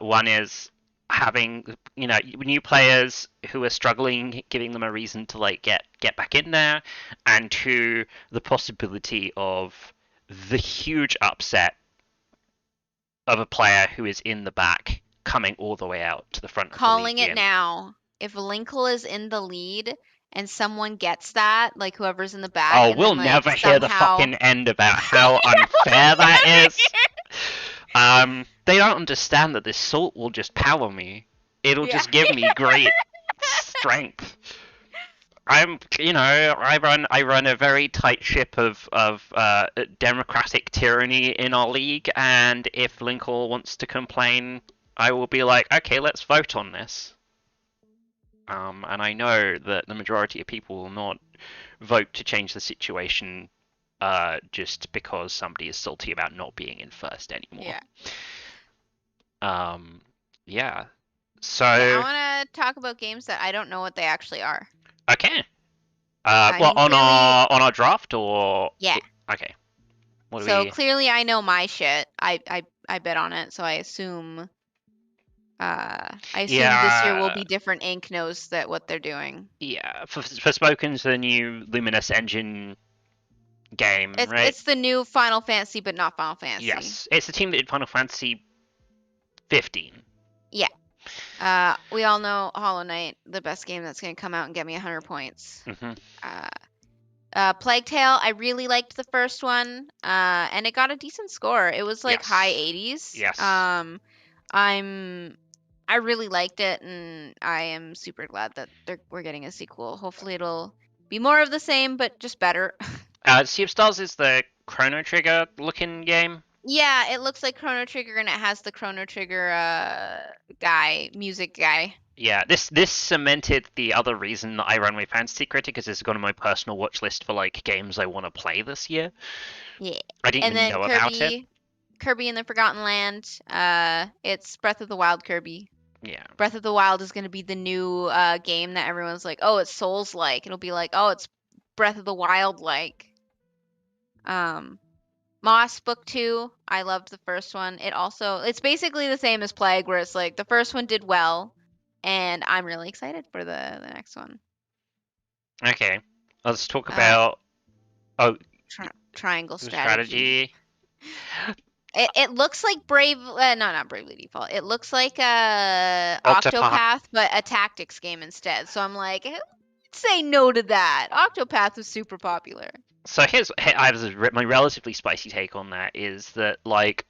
One is having new players who are struggling, giving them a reason to like get back in there, and two, the possibility of the huge upset of a player who is in the back coming all the way out to the front. Calling it now. If Linkle is in the lead and someone gets that, like whoever's in the back. Oh, we'll never hear the fucking end about how unfair that is. They don't understand that this salt will just power me. It'll just give me great strength. I run a very tight ship of democratic tyranny in our league, and if Linkle wants to complain, I will be like, okay, let's vote on this. And I know that the majority of people will not vote to change the situation just because somebody is salty about not being in first anymore. Yeah. So I want to talk about games that I don't know what they actually are. Okay. On our draft or? Yeah. Okay. So clearly I know my shit. I bet on it, so I assume this year will be different. Ink knows that what they're doing. Yeah, Forspoken's the new Luminous Engine game, right? It's the new Final Fantasy, but not Final Fantasy. Yes, it's the team that did Final Fantasy 15. Yeah. We all know Hollow Knight, the best game that's going to come out and get me 100 points. Plague Tale, I really liked the first one, and it got a decent score. It was like high 80s. Yes. I really liked it, and I am super glad that we're getting a sequel. Hopefully it'll be more of the same, but just better. Sea of Stars is the Chrono Trigger looking game. Yeah, it looks like Chrono Trigger, and it has the Chrono Trigger music guy. Yeah, this cemented the other reason that I run my Fantasy Critic, because it's gone on my personal watch list for like games I want to play this year. Yeah, I didn't even know about it. Kirby and the Forgotten Land. It's Breath of the Wild Kirby. Yeah. Breath of the Wild is going to be the new game that everyone's like, oh, it's Souls-like. It'll be like, oh, it's Breath of the Wild-like. Moss Book 2, I loved the first one. It's basically the same as Plague, where it's like the first one did well, and I'm really excited for the next one. Okay, let's talk about Triangle Strategy. It looks like not Bravely Default. It looks like Octopath, but a tactics game instead. So I'm like, let's say no to that. Octopath was super popular. So my relatively spicy take on that is that like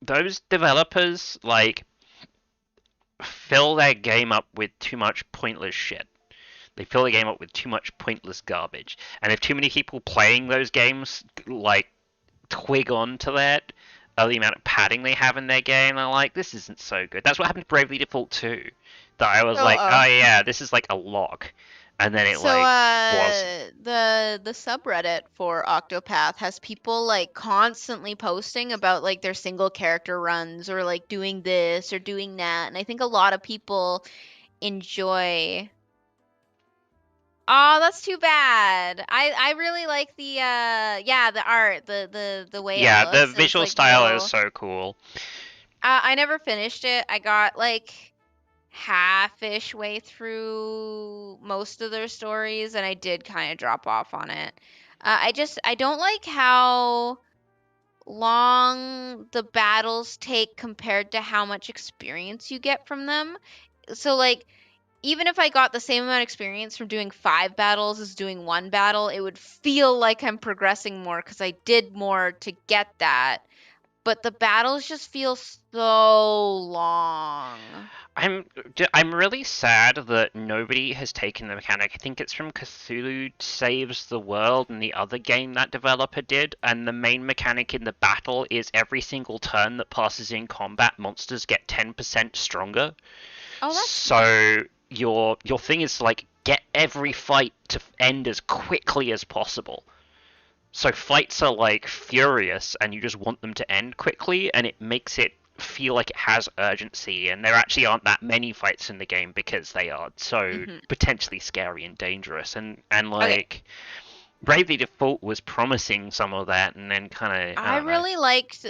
those developers like fill their game up with too much pointless shit. They fill the game up with too much pointless garbage, and if too many people playing those games like twig on to that, the amount of padding they have in their game, they're like, this isn't so good. That's what happened to Bravely Default 2. That I was like, oh yeah, this is like a log. And then it was. The subreddit for Octopath has people like constantly posting about like their single character runs or like doing this or doing that, and I think a lot of people enjoy. Oh, that's too bad. I really like the the art, the way it looks. The visual style is so cool. I never finished it. I got like half-ish way through most of their stories, and I did kind of drop off on it. I don't like how long the battles take compared to how much experience you get from them. So like, even if I got the same amount of experience from doing 5 battles as doing 1 battle, it would feel like I'm progressing more because I did more to get that. But the battles just feel so long. I'm really sad that nobody has taken the mechanic. I think it's from Cthulhu Saves the World and the other game that developer did, and the main mechanic in the battle is every single turn that passes in combat, monsters get 10% stronger. Oh, that's so your thing is to like get every fight to end as quickly as possible. So fights are like furious, and you just want them to end quickly, and it makes it feel like it has urgency. And there actually aren't that many fights in the game because they are so potentially scary and dangerous. And like Bravely Default was promising some of that, and then kind of I really liked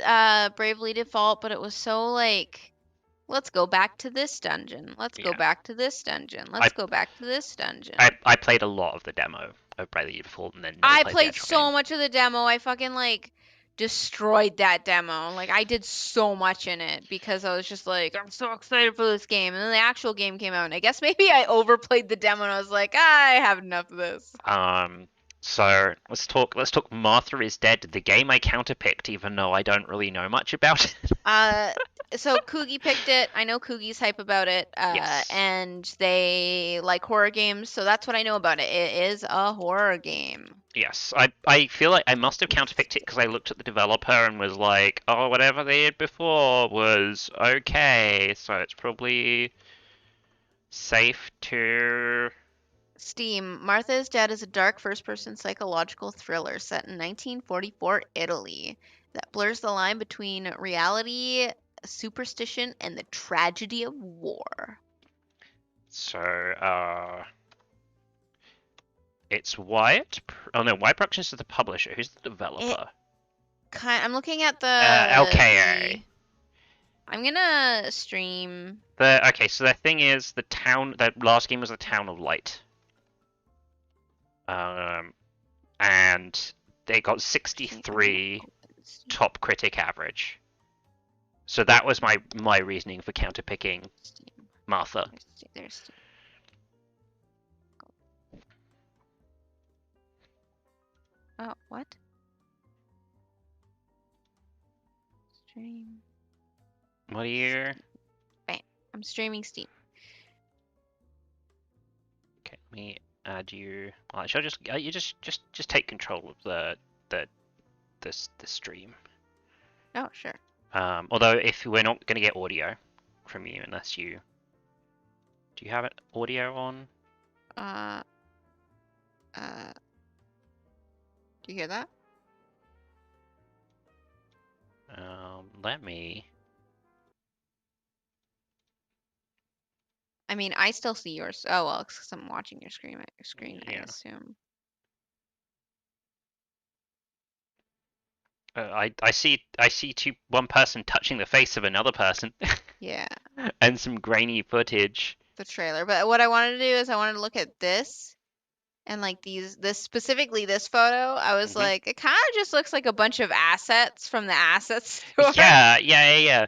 Bravely Default, but it was so like, let's go back to this dungeon. Let's go back to this dungeon. Let's go back to this dungeon. I played a lot of the demo of Bravely Default, and then I played so much of the demo. I fucking like destroyed that demo. Like I did so much in it because I was just like, I'm so excited for this game. And then the actual game came out, and I guess maybe I overplayed the demo, and I was like, I have enough of this. So let's talk Martha is Dead, the game I counterpicked, even though I don't really know much about it. So Coogie picked it. I know Coogie's hype about it. Yes. And they like horror games, so that's what I know about it. It is a horror game. Yes, I feel like I must have counterpicked it because I looked at the developer and was like, oh, whatever they did before was okay, so it's probably safe to... Steam. Martha is Dead is a dark first-person psychological thriller set in 1944 Italy that blurs the line between reality, superstition, and the tragedy of war. So, It's Wyatt. Oh no, Wyatt Productions is the publisher. Who's the developer? I'm looking at LKA. I'm gonna stream. Okay, so the thing is, the town. That last game was the Town of Light. And they got 63 top critic average. So that was my reasoning for counterpicking Martha. There's Oh, what? Stream. What are you? Bam. I'm streaming Steam. Okay, let me add you. Well, shall you just take control of the stream. Oh, sure. Although if we're not gonna get audio from you unless you. Do you have it audio on? Do you hear that? Let me. I mean, I still see yours. Oh well, because I'm watching your screen. I assume. I see one person touching the face of another person. Yeah. And some grainy footage. The trailer, but what I wanted to do is I wanted to look at this, and like specifically this photo. I was like, it kind of just looks like a bunch of assets from the assets store. Yeah.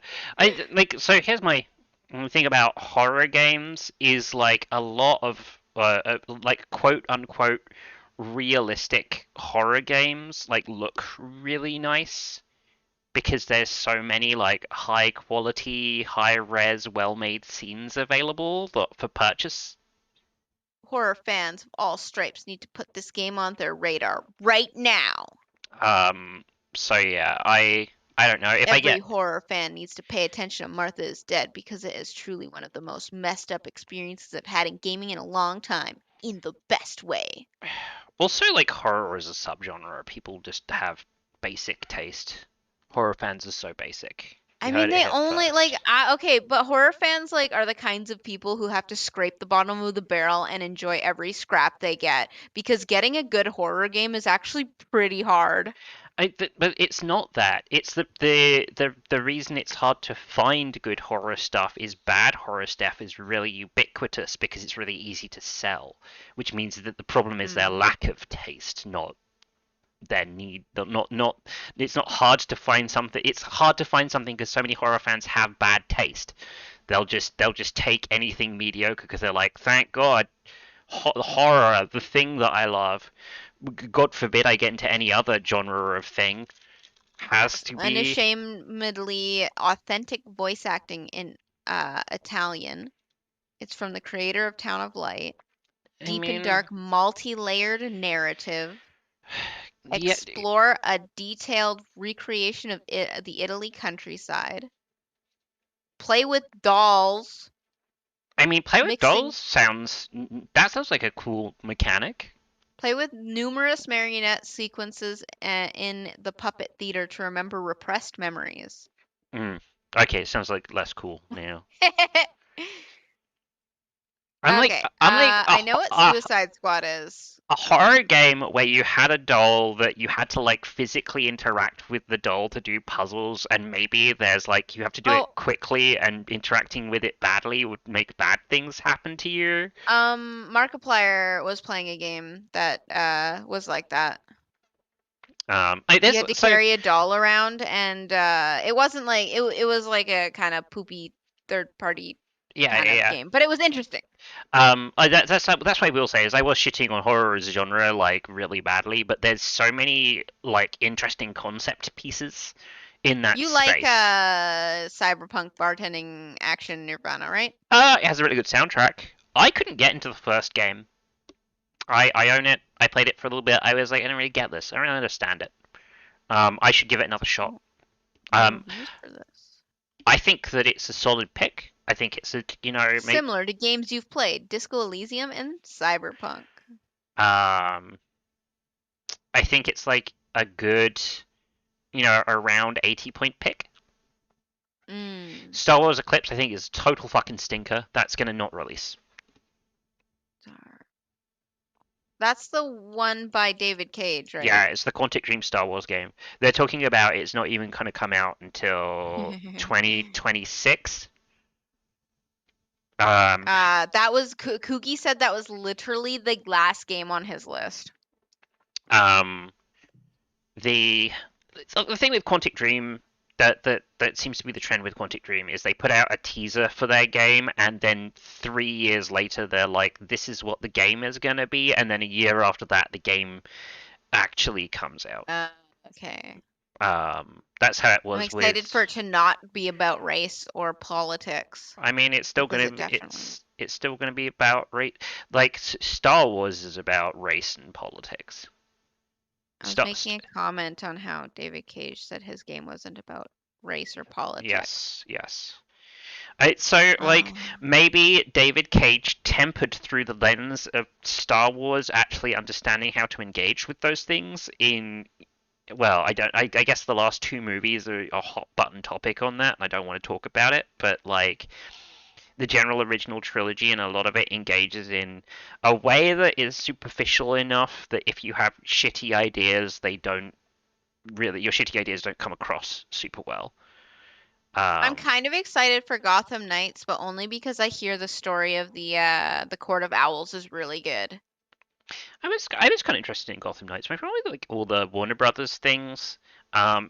So here's my thing about horror games is like a lot of like quote unquote realistic horror games like look really nice because there's so many like high quality, high res, well made scenes available for purchase. Horror fans of all stripes need to put this game on their radar right now. So yeah, I don't know if every horror fan needs to pay attention to Martha is Dead because it is truly one of the most messed up experiences I've had in gaming in a long time, in the best way. Also, like horror as a subgenre, people just have basic taste. Horror fans are so basic. I mean, they only like okay, but horror fans like are the kinds of people who have to scrape the bottom of the barrel and enjoy every scrap they get because getting a good horror game is actually pretty hard. But it's not that. It's the reason it's hard to find good horror stuff is bad horror stuff is really ubiquitous because it's really easy to sell, which means that the problem is their lack of taste, not their need. Not it's not hard to find something. It's hard to find something because so many horror fans have bad taste. They'll just take anything mediocre because they're like, thank God, horror, the thing that I love. God forbid I get into any other genre of thing. Has to be unashamedly authentic voice acting in Italian. It's from the creator of Town of Light. Deep and dark, multi-layered narrative. Explore a detailed recreation of the Italy countryside. Play with dolls. I mean, play with dolls sounds like a cool mechanic. Play with numerous marionette sequences in the puppet theater to remember repressed memories. Okay, sounds like less cool now. I know what Suicide Squad is. A horror game where you had a doll that you had to like physically interact with the doll to do puzzles, and maybe there's like you have to do it quickly, and interacting with it badly would make bad things happen to you. Markiplier was playing a game that was like that. You had to carry a doll around, and it wasn't like it was like a kind of poopy third-party game, but it was interesting. That's why I will say is I was shitting on horror as a genre like really badly, but there's so many like interesting concept pieces in that. You like cyberpunk bartending action Nirvana, right? It has a really good soundtrack. I couldn't get into the first game. I own it. I played it for a little bit. I was like, I don't really get this. I don't really understand it. I should give it another shot. I think that it's a solid pick. I think it's similar to games you've played, Disco Elysium and Cyberpunk. I think it's like a good, around 80-point pick. Star Wars Eclipse, I think, is a total fucking stinker. That's gonna not release. That's the one by David Cage, right? Yeah, it's the Quantic Dream Star Wars game. They're talking about it's not even going to come out until 2026. That was Kuki said that was literally the last game on his list. Um, the thing with Quantic Dream that seems to be the trend with Quantic Dream is they put out a teaser for their game, and then 3 years later they're like, "This is what the game is gonna be," and then a year after that the game actually comes out. Okay. That's how it was. I'm excited for it to not be about race or politics. I mean, it's still gonna it's still gonna be about race. Like Star Wars is about race and politics. I was making a comment on how David Cage said his game wasn't about race or politics. Yes. So, like, maybe David Cage tempered through the lens of Star Wars actually understanding how to engage with those things in. Well, I guess the last two movies are a hot button topic on that, and I don't want to talk about it, but, like, the general original trilogy and a lot of it engages in a way that is superficial enough that if you have shitty ideas, your shitty ideas don't come across super well. I'm kind of excited for Gotham Knights, but only because I hear the story of the Court of Owls is really good. I was kind of interested in Gotham Knights. My problem with like all the Warner Brothers things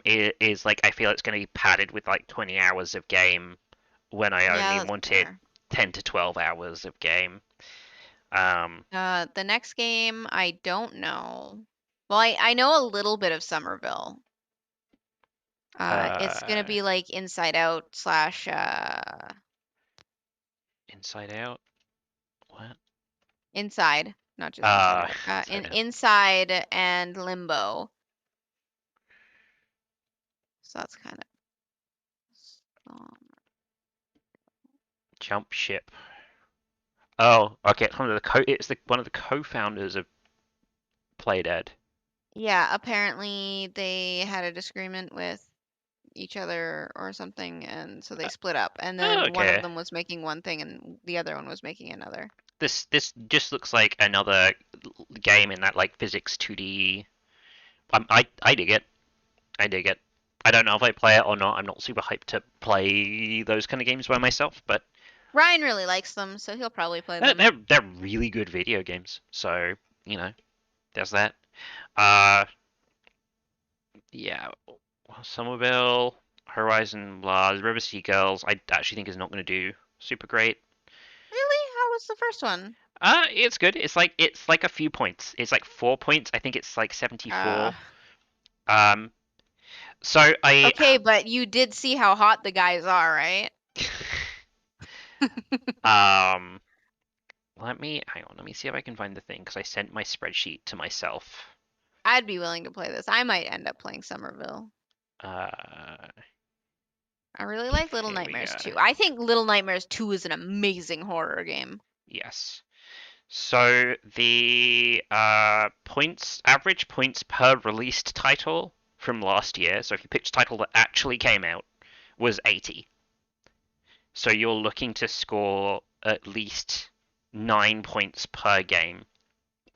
is like I feel it's going to be padded with like 20 hours of game when I only wanted 10 to 12 hours of game. The next game I don't know. Well, I know a little bit of Somerville. It's gonna be like Inside Out / Inside Out? What? Inside, not just Inside Out. Inside and Limbo. So that's kind of Jump Ship. Oh, okay. It's one of the co-founders of Playdead. Yeah, apparently they had a disagreement with each other or something, and so they split up. And then one of them was making one thing, and the other one was making another. This just looks like another game in that like physics 2D. I dig it. I dig it. I don't know if I play it or not. I'm not super hyped to play those kind of games by myself, but Ryan really likes them, so he'll probably play them. They're really good video games. So, there's that. Yeah, Somerville, Horizon, River City Girls. I actually think is not going to do super great. Really? How was the first one? It's good. It's like a few points. It's like 4 points. I think it's like 74. So Okay, but you did see how hot the guys are, right? Let me see if I can find the thing because I sent my spreadsheet to myself. I'd be willing to play this. I might end up playing Somerville. I really like Little Nightmares 2. I think Little Nightmares 2 is an amazing horror game. Yes. So the average points per released title from last year, so if you picked a title that actually came out, was 80. So you're looking to score at least 9 points per game.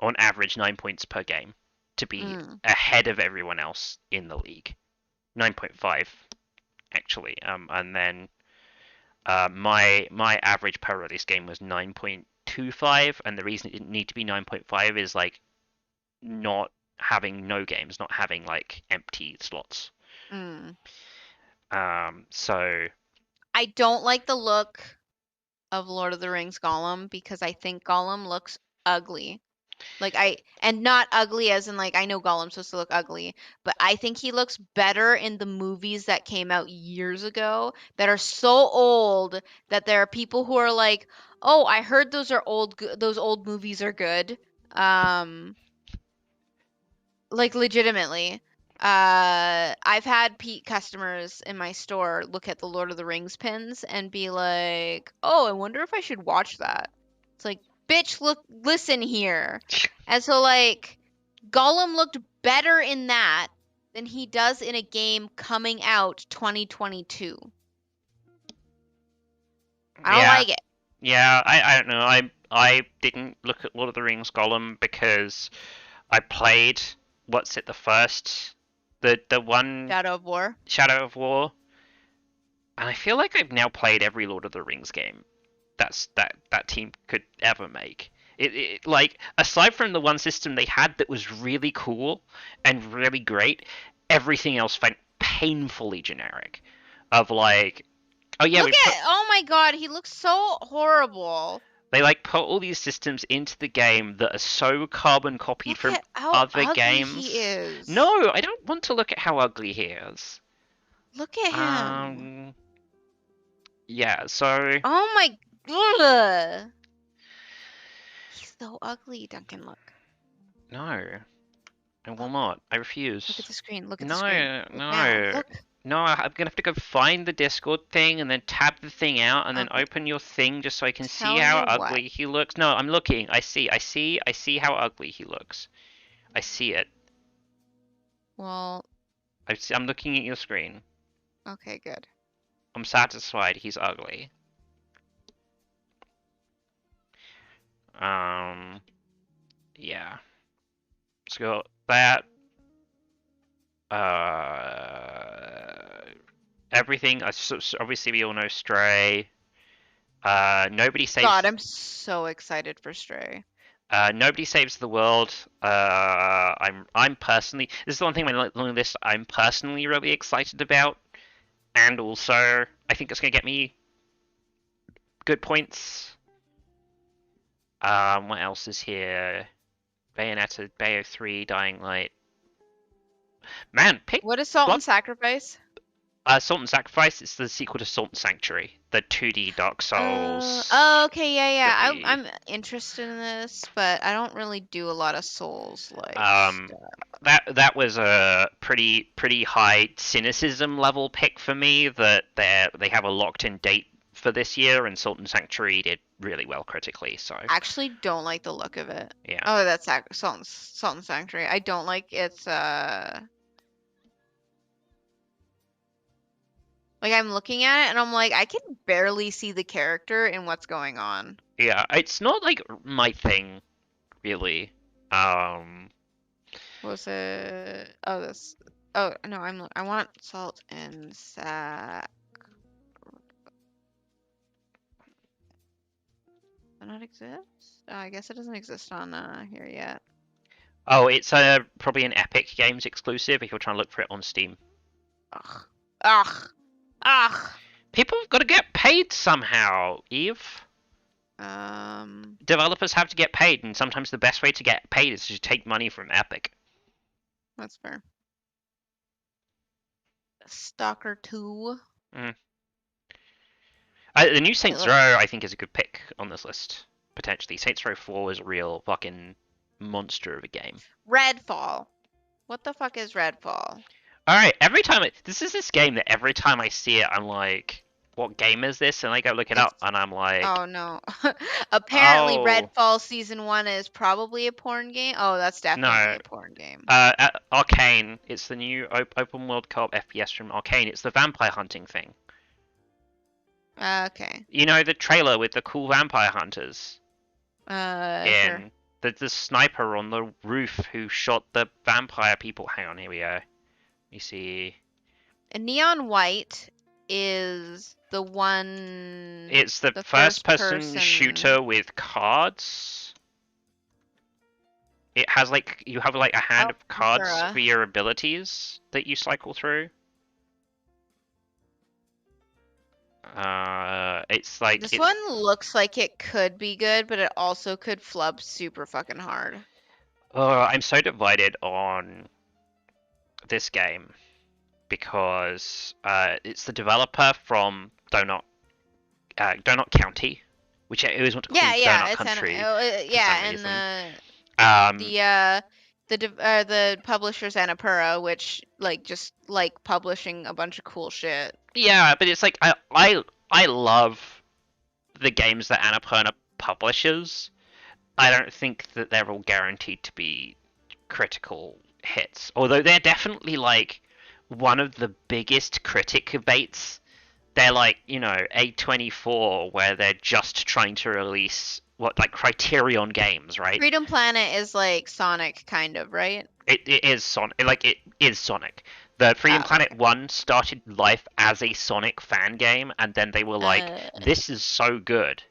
On average, 9 points per game to be ahead of everyone else in the league. 9.5, actually. And then my average per release game was 9.25, and the reason it didn't need to be 9.5 is like not having no games, not having like empty slots. So I don't like the look of Lord of the Rings Gollum because I think Gollum looks ugly. And not ugly as in like I know Gollum's supposed to look ugly, but I think he looks better in the movies that came out years ago that are so old that there are people who are like, "Oh, I heard those old movies are good." Like legitimately. I've had customers in my store look at the Lord of the Rings pins and be like, "Oh, I wonder if I should watch that." It's like, bitch, listen here. And so like Gollum looked better in that than he does in a game coming out 2022. I don't like it. Yeah, I don't know. I didn't look at Lord of the Rings Gollum because I played the first, the one Shadow of War. Shadow of War, and I feel like I've now played every Lord of the Rings game that team could ever make. It like, aside from the one system they had that was really cool and really great, everything else felt painfully generic. Of like, oh yeah, Oh my god, he looks so horrible. they like put all these systems into the game that are so carbon copied from other games. He is. No, I don't want to look at how ugly he is. Look at him. Yeah, so. Oh my god. He's so ugly, Duncan. Look. No, I will not. I refuse. Look at the screen. Look at the screen. No, I'm gonna have to go find the Discord thing and then tab the thing out and then open your thing just so I can see how ugly he looks. No, I'm looking. I see how ugly he looks. I see it. Well, I'm looking at your screen. Okay, good. I'm satisfied he's ugly. Yeah. Let's go that. Everything. Obviously, we all know Stray. Nobody saves. God, I'm so excited for Stray. Nobody saves the world. I'm personally. This is the one thing on my list I'm personally really excited about, and also I think it's gonna get me good points. What else is here? Bayonetta, Bayo 3, Dying Light. Man, pick. What is Salt and Sacrifice? Salt and Sacrifice is the sequel to Salt and Sanctuary, the 2D Dark Souls. Okay, yeah. I'm interested in this, but I don't really do a lot of Souls like stuff. That was a pretty high cynicism level pick for me. That they have a locked in date for this year, and Salt and Sanctuary did really well critically. So I actually don't like the look of it. Yeah. Oh, that's Salt and Sanctuary. I don't like its Like, I'm looking at it and I'm like, I can barely see the character and what's going on. Yeah, it's not like my thing, really. Was it? Oh, this. Oh no, I want Salt and Sac. Does it not exist? Oh, I guess it doesn't exist on here yet. Oh, it's probably an Epic Games exclusive if you're trying to look for it on Steam. Ugh. People have got to get paid somehow, Eve. Developers have to get paid, and sometimes the best way to get paid is to take money from Epic. That's fair. Stalker 2. The new Saints Row, I think, is a good pick on this list, potentially. Saints Row 4 is a real fucking monster of a game. Redfall. What the fuck is Redfall? Alright, this is this game that every time I see it, I'm like, what game is this? And I go look it up, and I'm like... Oh, no. Apparently, Redfall Season 1 is probably a porn game. Oh, that's definitely a porn game. Arcane. It's the new open world co-op FPS from Arcane. It's the vampire hunting thing. Okay. You know, the trailer with the cool vampire hunters? Sure. The sniper on the roof who shot the vampire people. Hang on, here we go. You see. A Neon White is the one. It's the first person shooter with cards. It has you have a hand of cards for your abilities that you cycle through. It's like this one looks like it could be good, but it also could flub super fucking hard. I'm so divided on this game because it's the developer from Donut County, which I always want to call Donut Country. The publisher's Annapurna, which just publishing a bunch of cool shit. Yeah, but it's like I love the games that Annapurna publishes. I don't think that they're all guaranteed to be critical hits, although they're definitely one of the biggest critic debates. They're A24, where they're just trying to release like Criterion Games, right? Freedom Planet is like Sonic, kind of, right? It is Sonic. Like it is Sonic. The Freedom Planet 1 started life as a Sonic fan game, and then they were like, "This is so good.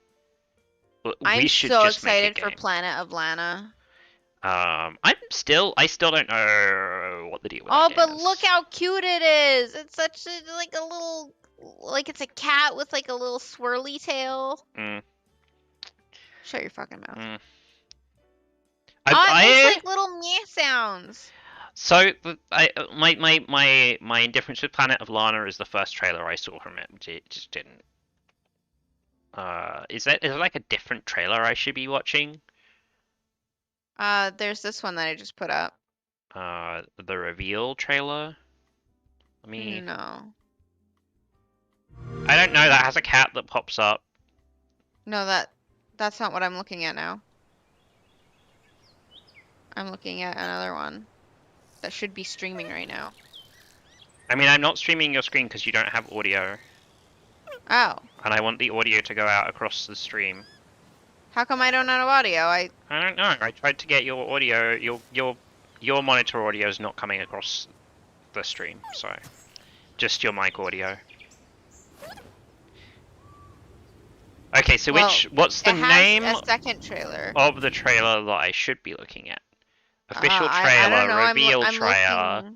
I'm so excited for Planet of Lana. I still don't know what the deal with that game but is. Look how cute it is. It's such like a little, like it's a cat with like a little swirly tail. Shut your fucking mouth. It makes like little meh sounds. So my indifference with Planet of Lana is the first trailer I saw from it. It just didn't. Is there like a different trailer I should be watching? There's this one that I just put up. The reveal trailer. No. I don't know. That has a cat that pops up. No, that's not what I'm looking at now. I'm looking at another one that should be streaming right now. I mean, I'm not streaming your screen because you don't have audio. Oh. And I want the audio to go out across the stream. How come I don't have audio? I don't know. I tried to get your audio. Your monitor audio is not coming across the stream, so just your mic audio. Okay, so what's the name a second trailer of the trailer that I should be looking at? Official trailer, I don't know. reveal trailer.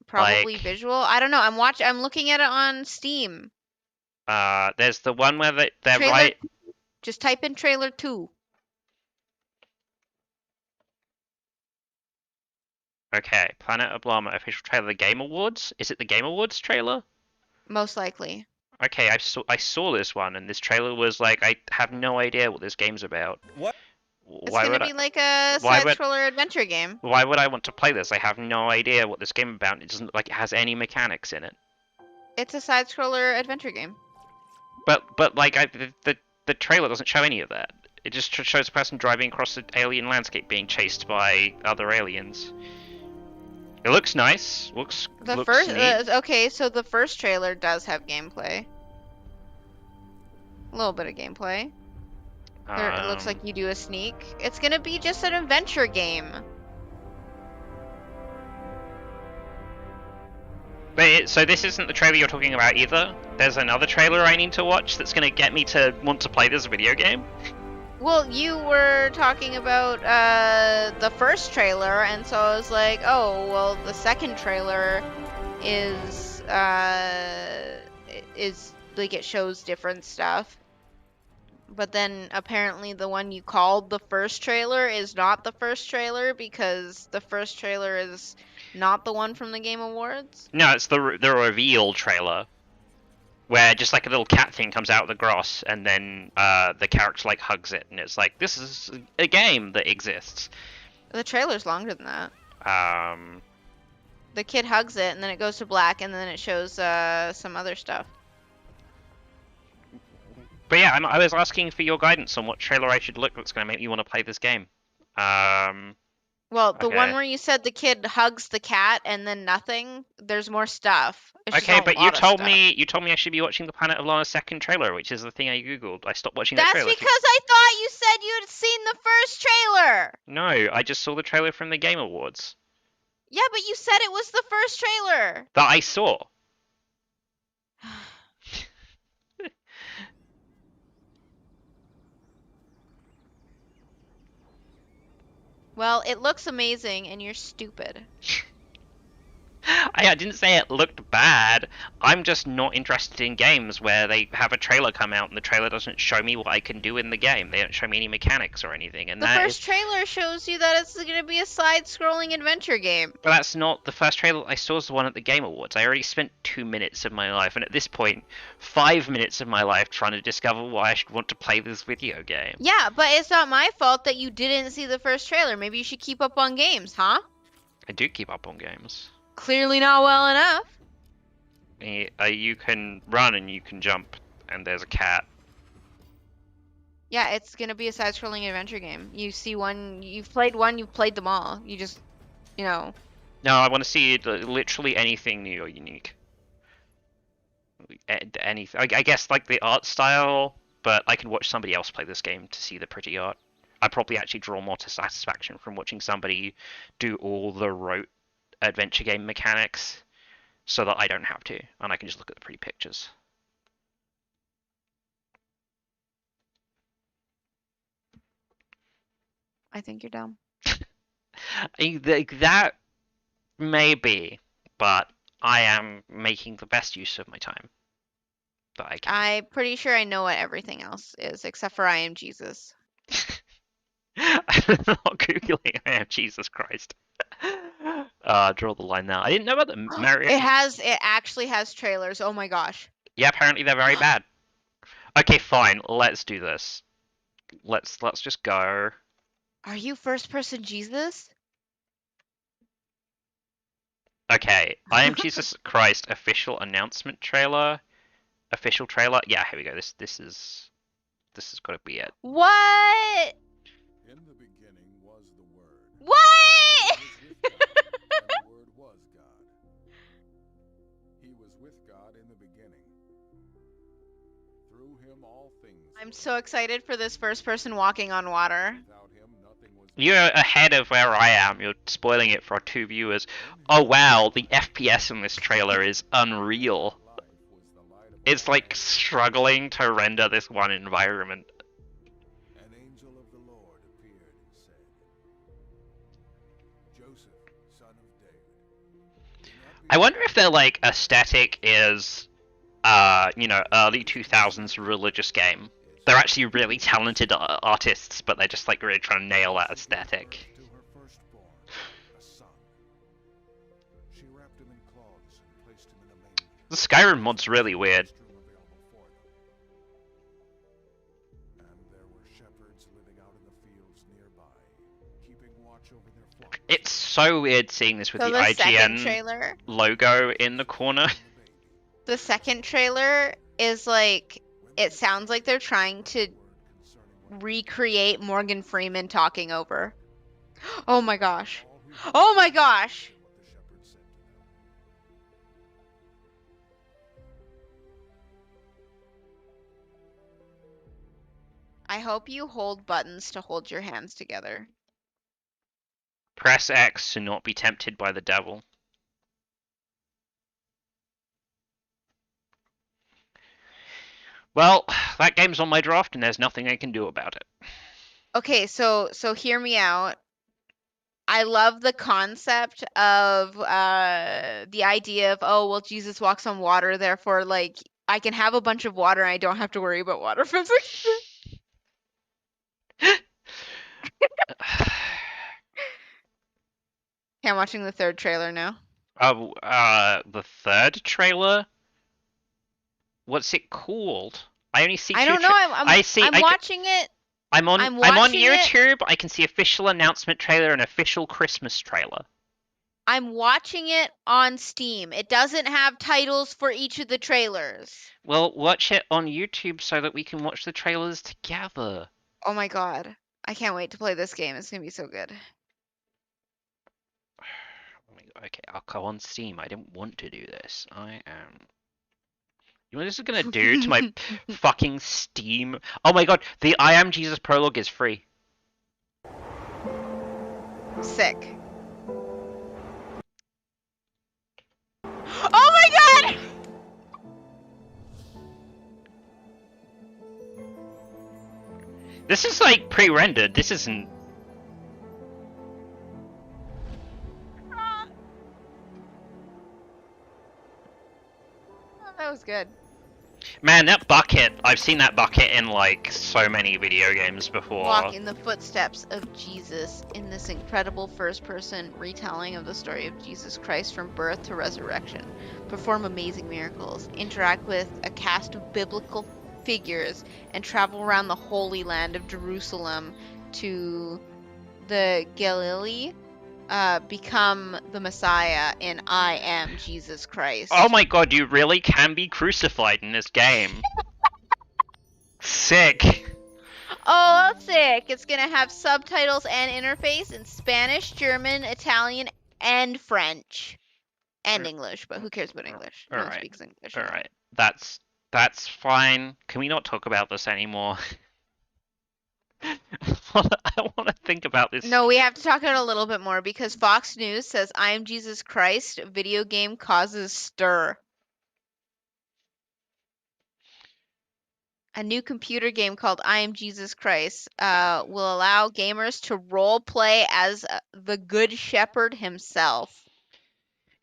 Probably like, visual. I don't know. I'm looking at it on Steam. There's the one where they're trailer, right. Just type in trailer 2. Okay, Planet of Lana official trailer, the Game Awards. Is it the Game Awards trailer? Most likely. Okay, I saw this one, and this trailer was like, I have no idea what this game's about. What? It's gonna be like a side-scroller adventure game. Why would I want to play this? I have no idea what this game is about. It doesn't like it has any mechanics in it. It's a side-scroller adventure game. But like the trailer doesn't show any of that. It just shows a person driving across an alien landscape being chased by other aliens. It looks nice. Looks neat. Okay, so the first trailer does have gameplay. A little bit of gameplay. It looks like you do a sneak. It's gonna be just an adventure game. But so this isn't the trailer you're talking about either? There's another trailer I need to watch that's gonna get me to want to play this video game? Well, you were talking about the first trailer, and so I was like, oh, well, the second trailer is like it shows different stuff. But then apparently the one you called the first trailer is not the first trailer because the first trailer is not the one from the Game Awards? No, it's the reveal trailer. Where just like a little cat thing comes out of the grass and then the character like hugs it and it's like, this is a game that exists. The trailer's longer than that. The kid hugs it and then it goes to black and then it shows some other stuff. But yeah, I was asking for your guidance on what trailer I should look that's going to make me want to play this game. Well, the one where you said the kid hugs the cat and then nothing, there's more stuff. Okay, but you told me I should be watching the Planet of Lana second trailer, which is the thing I googled. I stopped watching that trailer. That's because I thought you said you had seen the first trailer. No, I just saw the trailer from the Game Awards. Yeah, but you said it was the first trailer. That I saw. Well, it looks amazing, and you're stupid. I didn't say it looked bad. I'm just not interested in games where they have a trailer come out and the trailer doesn't show me what I can do in the game. They don't show me any mechanics or anything. And the first trailer shows you that it's going to be a side-scrolling adventure game. But that's not the first trailer I saw. Was the one at the Game Awards. I already spent 2 minutes of my life, and at this point, 5 minutes of my life trying to discover why I should want to play this video game. Yeah, but it's not my fault that you didn't see the first trailer. Maybe you should keep up on games, huh? I do keep up on games. Clearly not well enough. You can run and you can jump, and there's a cat. Yeah, it's gonna be a side-scrolling adventure game. You see one, you've played them all. You just, No, I want to see literally anything new or unique. Anything. I guess like the art style but I can watch somebody else play this game to see the pretty art. I probably actually draw more to satisfaction from watching somebody do all the rote adventure game mechanics so that I don't have to, and I can just look at the pretty pictures. I think you're dumb. That may be, but I am making the best use of my time that I can. I'm pretty sure I know what everything else is, except for I Am Jesus. I'm not Googling I Am Jesus Christ. Draw the line now. I didn't know about the Mario. It actually has trailers. Oh my gosh. Yeah, apparently they're very bad. Okay, fine. Let's do this. Let's just go. Are you first person Jesus? Okay, I Am Jesus Christ official announcement trailer. Official trailer. Yeah, here we go. This is got to be it. What? In the beginning was the Word. What? And the Word was God. He was with God in the beginning. Through him all things. I'm so excited for this first person walking on water. Without him nothing was. You're ahead of where I am. You're spoiling it for our two viewers. Oh wow, the FPS in this trailer is unreal. It's like struggling to render this one environment. An angel of the Lord appeared and said, Joseph, son of David. I wonder if their like aesthetic is, early 2000s religious game. They're actually really talented artists, but they're just like really trying to nail that aesthetic. To her firstborn, a son. She wrapped him in cloths and placed him in a manger. The Skyrim mod's really weird. And there were shepherds living out in the fields nearby, keeping watch over their flocks. It's so weird seeing this with So the second IGN trailer, logo in the corner. the second trailer is like, it sounds like they're trying to recreate Morgan Freeman talking over. Oh my gosh. Oh my gosh. I hope you hold buttons to hold your hands together. Press X to not be tempted by the devil. Well, that game's on my draft and there's nothing I can do about it. Okay, so hear me out. I love the concept of the idea of, oh, well, Jesus walks on water, therefore, like, I can have a bunch of water and I don't have to worry about water physics. Okay, I'm watching the third trailer now. The third trailer? What's it called? I only see. I don't know. I'm watching it. I'm on YouTube. I can see official announcement trailer and official Christmas trailer. I'm watching it on Steam. It doesn't have titles for each of the trailers. Well, watch it on YouTube so that we can watch the trailers together. Oh my god. I can't wait to play this game. It's gonna be so good. Okay, I'll go on Steam. I didn't want to do this. I am... You know what this is gonna do to my fucking Steam? Oh my god, the I Am Jesus prologue is free. Sick. Oh my god! This is like pre-rendered. This isn't... Oh, that was good. Man, that bucket, I've seen that bucket in like so many video games before. Walk in the footsteps of Jesus in this incredible first-person retelling of the story of Jesus Christ from birth to resurrection. Perform amazing miracles, interact with a cast of biblical figures, and travel around the holy land of Jerusalem to the Galilee. Become the Messiah in I Am Jesus Christ. Oh my god, you really can be crucified in this game. Sick. Oh, sick. It's gonna have subtitles and interface in Spanish, German, Italian, and French. And English, but who cares about English? No one speaks English. Alright. That's That's fine. Can we not talk about this anymore? I want to think about this. No, we have to talk about it a little bit more because Fox News says I Am Jesus Christ video game causes stir. A new computer game called I Am Jesus Christ will allow gamers to role play as the Good Shepherd himself.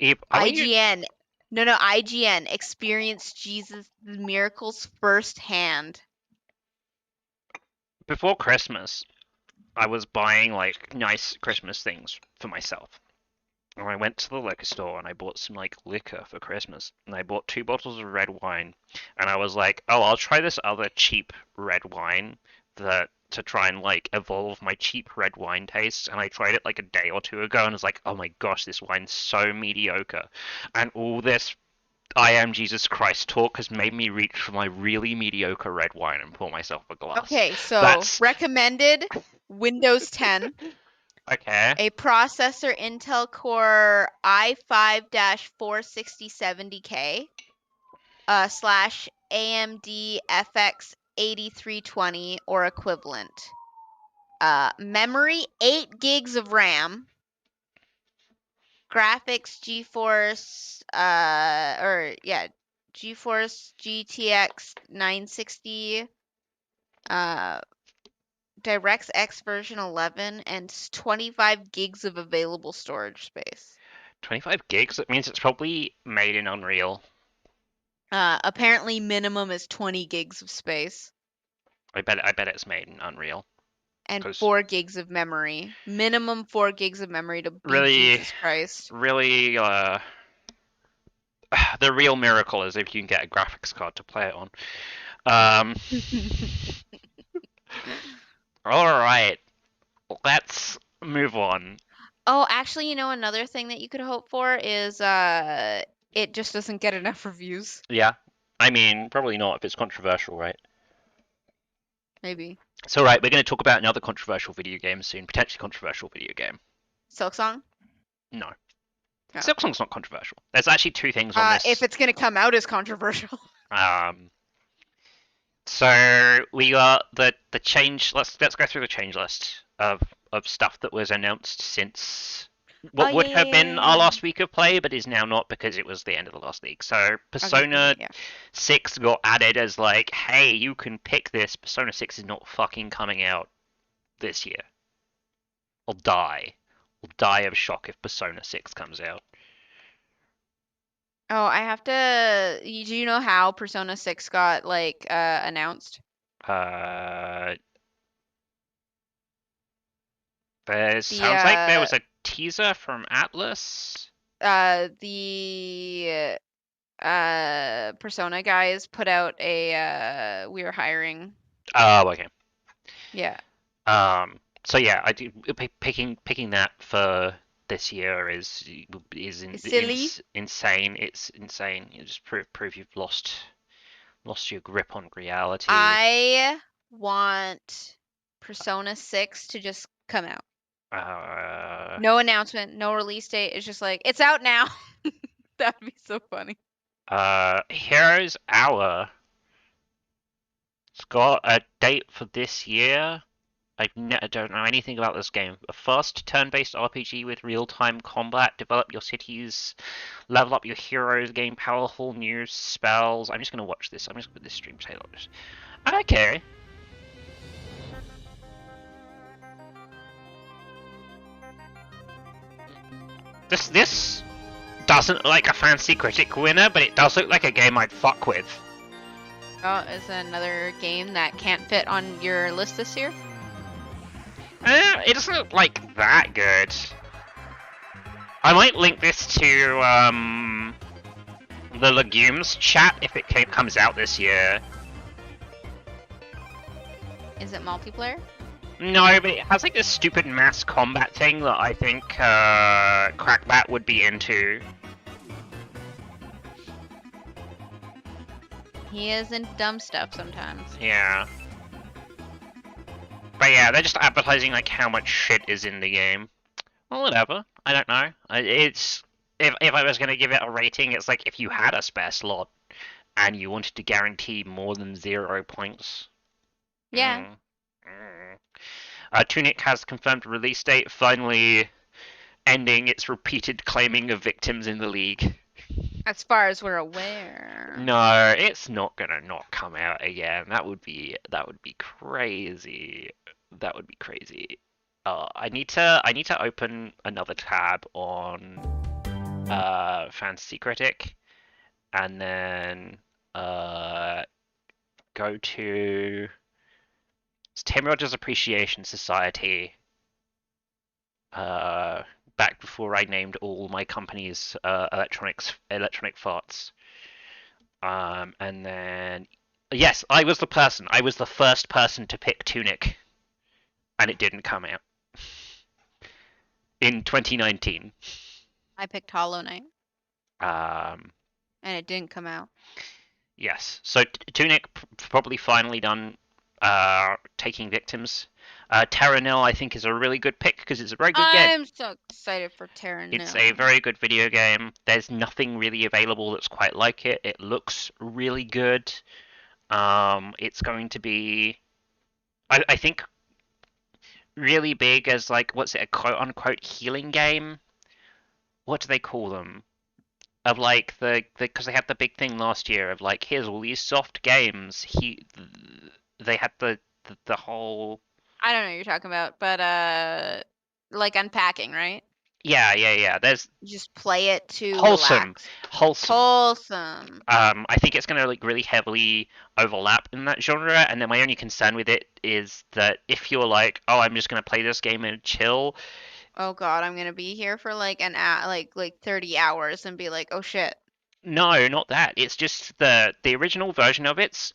IGN. No, IGN experienced Jesus' miracles firsthand. Before Christmas, I was buying like nice Christmas things for myself. And I went to the liquor store and I bought some like liquor for Christmas. And I bought 2 bottles of red wine. And I was like, oh, I'll try this other cheap red wine to try and like evolve my cheap red wine taste. And I tried it like a day or 2 ago and was like, oh my gosh, this wine's so mediocre. And all this I Am Jesus Christ talk has made me reach for my really mediocre red wine and pour myself a glass. Okay, so recommended Windows 10. Okay. A processor Intel Core i5-46070K / AMD FX 8320 or equivalent. Memory 8 gigs of RAM. Graphics GeForce GeForce GTX 960 DirectX version 11 and 25 gigs of available storage space. 25 gigs? That means it's probably made in Unreal. Apparently minimum is 20 gigs of space. I bet it's made in Unreal. And 4 gigs of memory. Minimum 4 gigs of memory to beat Jesus Christ. Really, the real miracle is if you can get a graphics card to play it on. Alright, let's move on. Oh, actually, another thing that you could hope for is it just doesn't get enough reviews. Yeah, I mean, probably not if it's controversial, right? Maybe. So, right, we're going to talk about another controversial video game soon, potentially controversial video game. Silksong? No. Oh. Silksong's not controversial. There's actually 2 things on this. If it's going to come out as controversial. So we got the change. Let's go through the change list of stuff that was announced since what would have been our last week of play, but is now not because it was the end of the last week. So Persona 6 got added as like, hey, you can pick this. Persona 6 is not fucking coming out this year. I'll die. I'll die of shock if Persona 6 comes out. Oh, I have to. Do you know how Persona 6 got like announced? There sounds like there was a teaser from Atlas. The Persona guys put out a we are hiring. Oh, okay. Yeah. So yeah, I do picking that for this year is silly. Insane. It's insane. You just prove you've lost your grip on reality. I want Persona 6 to just come out. No announcement, no release date. It's just like, it's out now. That'd be so funny. Heroes Hour. It's got a date for this year. I don't know anything about this game. A fast turn-based RPG with real-time combat. Develop your cities, level up your heroes, gain powerful new spells. I'm just gonna watch this. I'm just gonna put this stream title. Okay. This doesn't look like a Fantasy Critic winner, but it does look like a game I'd fuck with. Oh, is another game that can't fit on your list this year? It doesn't look like that good. I might link this to the Legumes chat if it comes out this year. Is it multiplayer? No, but it has like this stupid mass combat thing that I think Crackbat would be into. He is into dumb stuff sometimes. Yeah. But yeah, they're just advertising like how much shit is in the game. Well, whatever. I don't know. It's if I was gonna give it a rating, it's like if you had a spare slot and you wanted to guarantee more than 0 points. Yeah. Tunic has confirmed a release date, finally ending its repeated claiming of victims in the league. As far as we're aware. No, it's not gonna not come out again. That would be crazy. That would be crazy. I need to open another tab on Fantasy Critic, and then go to Tim Rogers Appreciation Society. Back before I named all my companies electronic farts. And then yes, I was the person. I was the first person to pick Tunic, and it didn't come out in 2019. I picked Hollow Knight. And it didn't come out. Yes, so Tunic probably finally done taking victims. Terra Nil, I think, is a really good pick because it's a very good game. I'm so excited for Terra Nil. It's a very good video game. There's nothing really available that's quite like it. It looks really good. It's going to be, I think, really big as like, what's it, a quote unquote healing game? What do they call them? Of like because they had the big thing last year of like, here's all these soft games. They had the whole. I don't know what you're talking about, but like unpacking, right? Yeah. There's you just play it to wholesome. I think it's going to like really heavily overlap in that genre, and then my only concern with it is that if you're like, oh, I'm just going to play this game and chill. Oh God, I'm gonna be here for like an hour, like 30 hours, and be like, oh shit. No, not that. It's just the original version of it's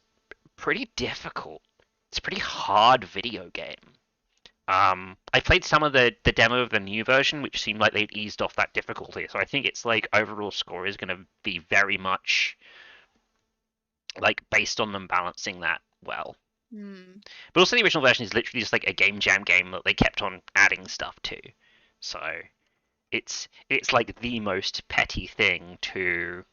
pretty difficult. It's a pretty hard video game. I played some of the demo of the new version, which seemed like they'd eased off that difficulty. So I think its like overall score is going to be very much like based on them balancing that well. But also the original version is literally just like a game jam game that they kept on adding stuff to. So it's like the most petty thing to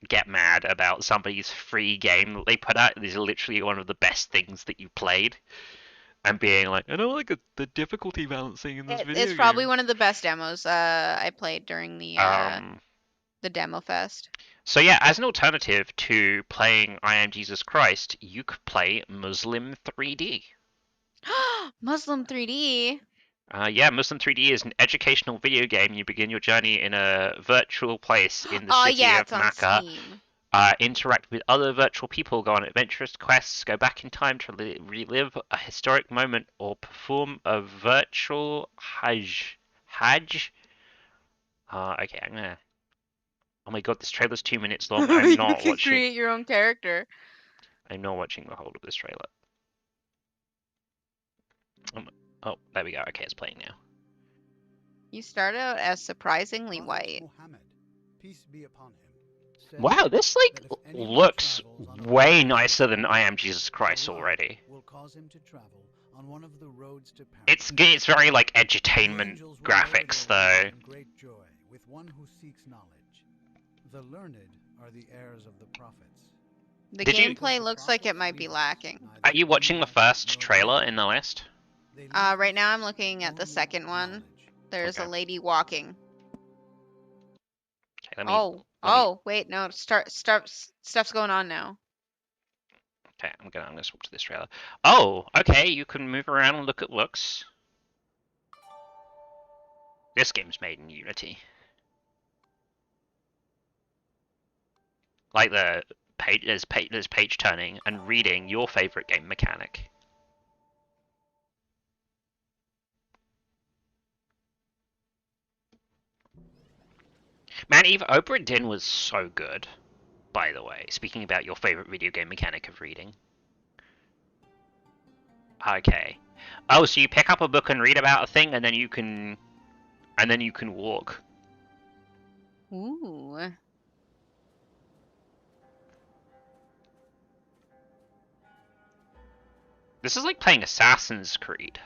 get mad about somebody's free game that they put out. This is literally one of the best things that you played. And being like, I don't like the difficulty balancing in this video game. It's probably one of the best demos I played during the demo fest. So yeah, as an alternative to playing I Am Jesus Christ, you could play Muslim 3D. Muslim 3D? Yeah, Muslim 3D is an educational video game. You begin your journey in a virtual place in the city of Makkah. Interact with other virtual people, go on adventurous quests, go back in time to relive a historic moment, or perform a virtual Hajj. Okay, I'm gonna. Oh my god, this trailer's 2 minutes long. I'm not watching. You can create your own character. I'm not watching the whole of this trailer. Oh, there we go. Okay, it's playing now. You start out as surprisingly white. Muhammad, peace be upon him. Wow, this like looks way nicer than I Am Jesus Christ already. It's very like edutainment graphics though. The gameplay looks like it might be lacking. Are you watching the first trailer in the list? Right now I'm looking at the second one. There's a lady walking. Okay, wait, no, stuff's going on now. Okay, I'm gonna swap to this trailer. Oh, okay, you can move around and look at looks. This game's made in Unity. Like the page, there's page turning and reading your favorite game mechanic. Man, Eve, Obra Dinn was so good, by the way. Speaking about your favorite video game mechanic of reading. Okay. Oh, so you pick up a book and read about a thing, and then you can walk. Ooh. This is like playing Assassin's Creed.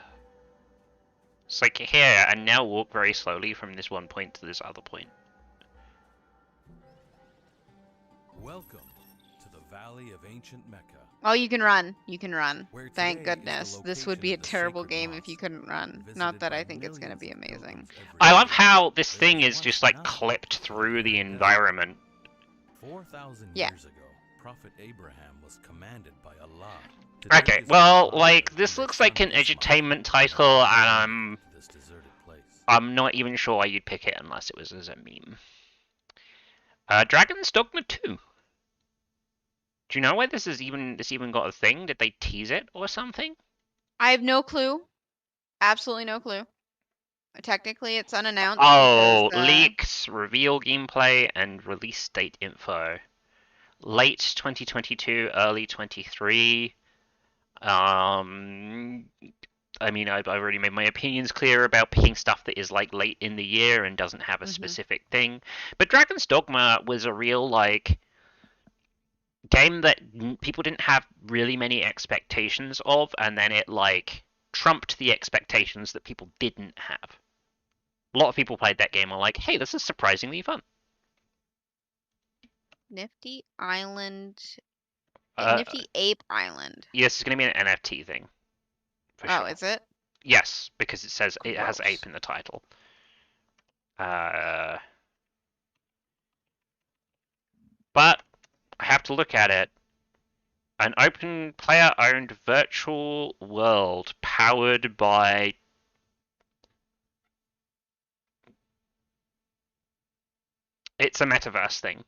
It's like here, and now walk very slowly from this one point to this other point. Welcome to the valley of ancient Mecca. Oh, you can run. You can run. Thank goodness. This would be a terrible game if you couldn't run. Not that I think it's going to be amazing. I love how this thing is just like clipped through the environment. 4,000 Yeah. years ago, Prophet Abraham was commanded by Allah. Okay, well, like, this looks like an edutainment title, and I'm not even sure why you'd pick it unless it was as a meme. Dragon's Dogma 2. Do you know where this even got a thing? Did they tease it or something? I have no clue. Absolutely no clue. Technically, it's unannounced. Oh, because, leaks, reveal gameplay, and release date info. Late 2022, early 23. I mean, I've already made my opinions clear about picking stuff that is like late in the year and doesn't have a specific thing. But Dragon's Dogma was a real like game that people didn't have really many expectations of, and then it like trumped the expectations that people didn't have. A lot of people played that game and were like, hey, this is surprisingly fun. Nifty Island. Nifty Ape Island. Yes, it's going to be an NFT thing. Oh, is it? Yes, because it says it has ape in the title. But I have to look at it. An open player-owned virtual world powered by... It's a metaverse thing.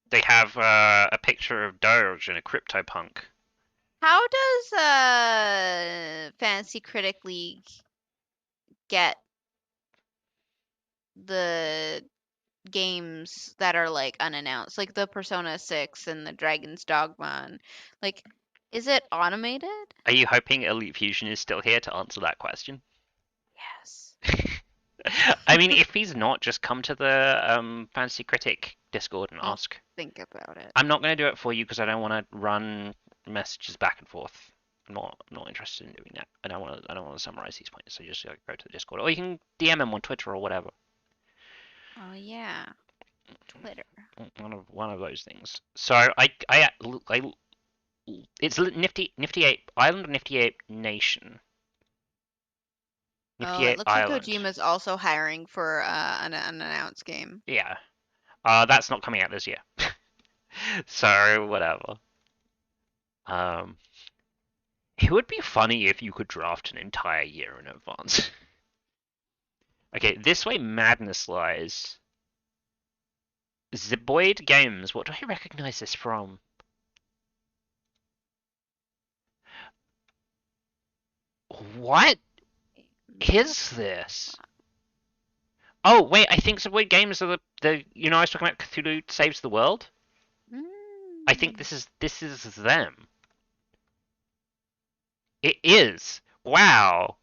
They have a picture of Doge and a CryptoPunk. How does Fantasy Critic League get the games that are like unannounced, like the Persona 6 and the Dragon's Dogma? And, like, is it automated? Are you hoping Elite Fusion is still here to answer that question? Yes. I mean, if he's not, just come to the Fantasy Critic Discord and I'll ask. think about it. I'm not going to do it for you because I don't want to run messages back and forth. I'm not interested in doing that. I don't want to summarize these points. So just go to the Discord, or you can DM him on Twitter or whatever. Oh yeah, Twitter. One of those things. So I it's Nifty Ape Island, Nifty Ape Nation. Nifty Ape it looks Island. Like Kojima's also hiring for an unannounced game. Yeah, that's not coming out this year. So whatever. It would be funny if you could draft an entire year in advance. Okay, This Way Madness Lies. Zeboid Games. What do I recognize this from? What is this? Oh, wait, I think Zeboid Games are the I was talking about Cthulhu Saves the World? I think this is them. It is. Wow.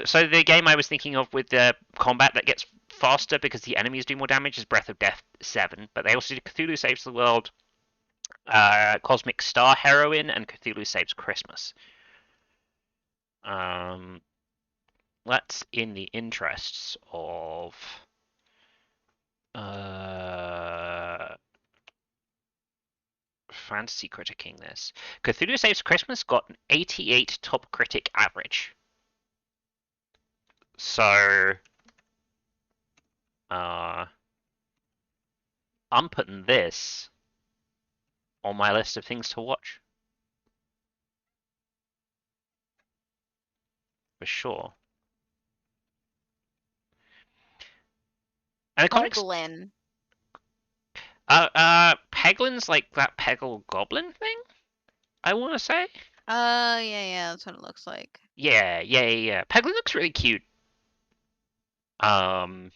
So the game I was thinking of with the combat that gets faster because the enemies do more damage is Breath of Death 7, but they also did Cthulhu Saves the World, Cosmic Star Heroine, and Cthulhu Saves Christmas. Let's, in the interests of fantasy criticking this, Cthulhu Saves Christmas got an 88 top critic average. So, I'm putting this on my list of things to watch. For sure. And the comics... Peglin. Peglin's like that Peggle Goblin thing, I want to say. Yeah, that's what it looks like. Yeah. Peglin looks really cute. It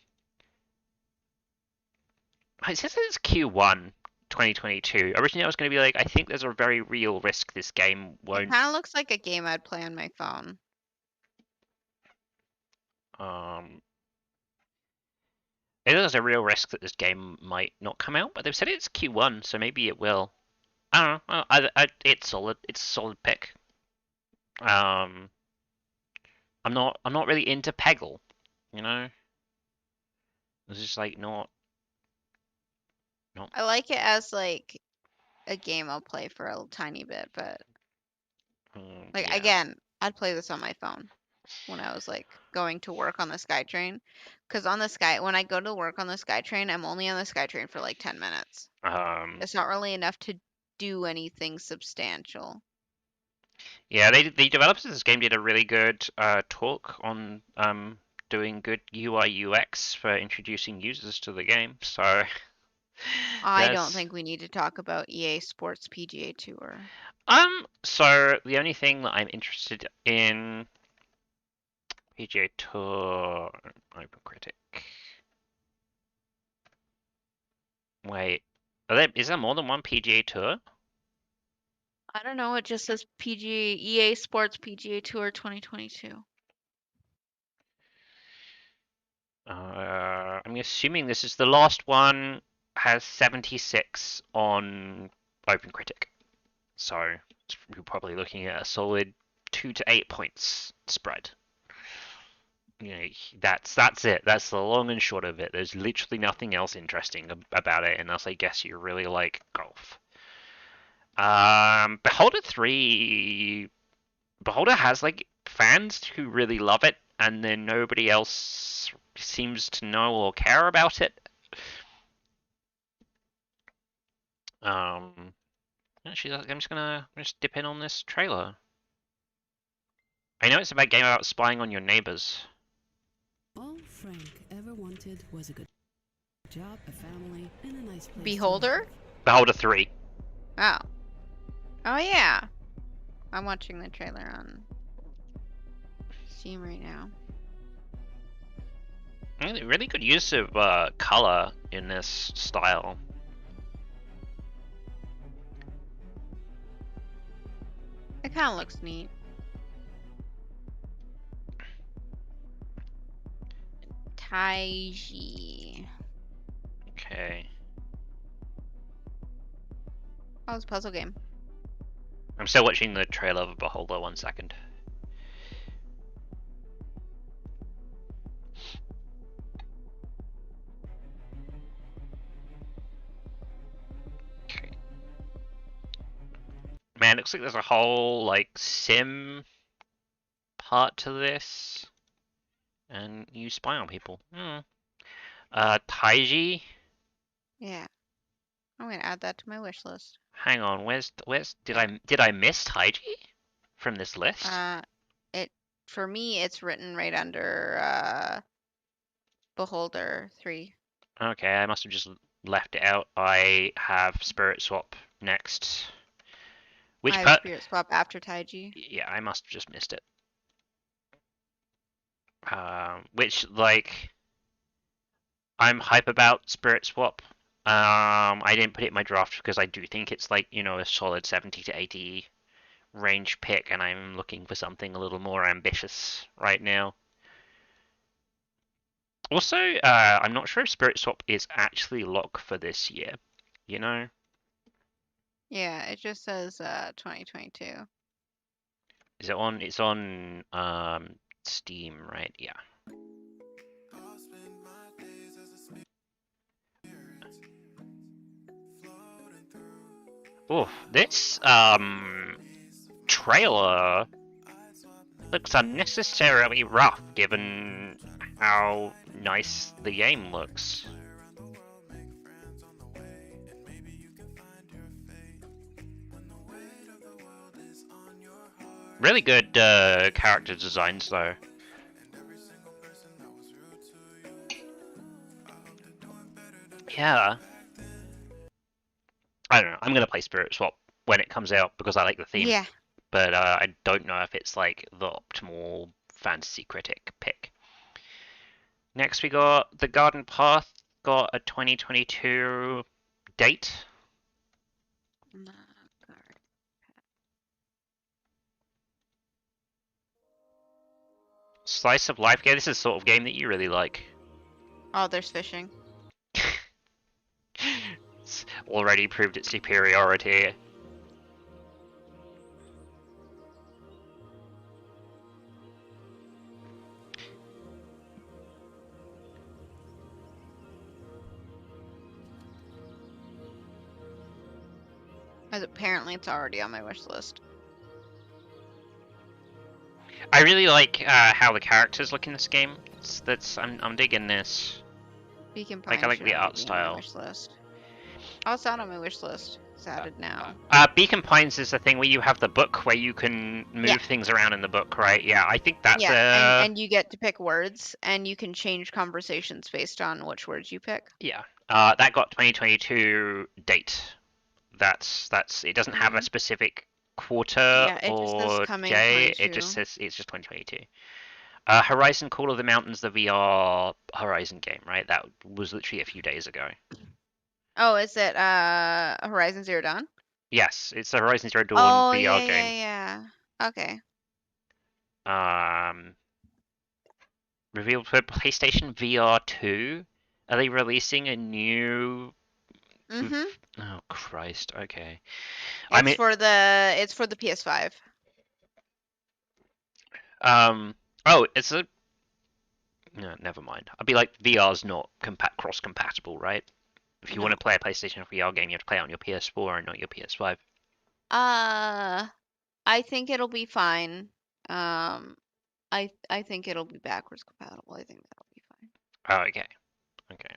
says it's Q1 2022. Originally, I was going to be like, I think there's a very real risk this game won't. It kind of looks like a game I'd play on my phone. There's a real risk that this game might not come out, but they've said it's Q1, so maybe it will. I don't know. It's solid. It's a solid pick. I'm not really into Peggle, you know. It's just like not No. I like it as like a game I'll play for a tiny bit, but like Yeah. again, I'd play this on my phone when I was like going to work on the SkyTrain, because on the Sky when I go to work on the SkyTrain, I'm only on the SkyTrain for like 10 minutes. It's not really enough to do anything substantial. Yeah, the developers of this game did a really good talk on doing good UI UX for introducing users to the game. So I don't think we need to talk about EA Sports PGA Tour. So the only thing that I'm interested in PGA Tour Open Critic. Wait, is there more than one PGA Tour? I don't know. It just says PGA EA Sports PGA Tour 2022. I'm assuming this is the last one. Has 76 on Open Critic, so we're probably looking at a solid 2 to 8 points spread. You know, that's it. That's the long and short of it. There's literally nothing else interesting about it, unless I guess you really like golf. Beholder 3, Beholder has like fans who really love it, and then nobody else seems to know or care about it. Actually, I'm just dip in on this trailer. I know it's about a game about spying on your neighbors. All Frank ever wanted was a good job, a family, and a nice place. Beholder? Beholder 3. Oh. Oh yeah. I'm watching the trailer on Steam right now. Really good use of color in this style. It kind of looks neat. Taiji. Okay. Oh, it's a puzzle game. I'm still watching the trailer of Beholder, 1 second. Okay. Man, it looks like there's a whole, like, sim part to this. And you spy on people. Taiji? Yeah. I'm gonna add that to my wish list. Hang on, did I miss Taiji from this list? For me it's written right under Beholder 3. Okay, I must have just left it out. I have Spirit Swap next. I have Spirit Swap after Taiji. Yeah, I must have just missed it. Which, like, I'm hype about Spirit Swap. I didn't put it in my draft because I do think it's like, you know, a solid 70 to 80 range pick, and I'm looking for something a little more ambitious right now. Also, I'm not sure if Spirit Swap is actually locked for this year, you know? Yeah, it just says 2022. Is it on? It's on Steam, right? Yeah. Oh, this trailer looks unnecessarily rough given how nice the game looks. Really good character designs though. Yeah. I don't know. I'm gonna play Spirit Swap when it comes out because I like the theme. Yeah. But I don't know if it's like the optimal Fantasy Critic pick. Next we got The Garden Path, got a 2022 date. Slice of life game. This is the sort of game that you really like. Oh, there's fishing. It's already proved its superiority. As apparently it's already on my wish list. I really like how the characters look in this game. I'm digging this. Beacon Pines Like, I like should the already art be on style. my wish list. Oh, it's not on my wish list. It's added now. Beacon Pines is the thing where you have the book where you can move things around in the book, right? Yeah, I think that's and you get to pick words, and you can change conversations based on which words you pick. Yeah. That got 2022 date. That's it doesn't have a specific quarter it just says or coming day. 22. It just says it's just 2022. Horizon Call of the Mountains, the VR Horizon game, right? That was literally a few days ago. Oh, is it Horizon Zero Dawn? Yes, it's the Horizon Zero Dawn VR game. Yeah. Okay. Revealed for PlayStation VR 2. Are they releasing a new? Oh Christ! Okay. It's for the PS5. Oh, it's a. No, never mind. I'd be like, VR's not cross-compatible, right? If you want to play a PlayStation VR game, you have to play it on your PS4 and not your PS5. I think it'll be fine. I think it'll be backwards compatible. I think that'll be fine. Oh, okay. Okay.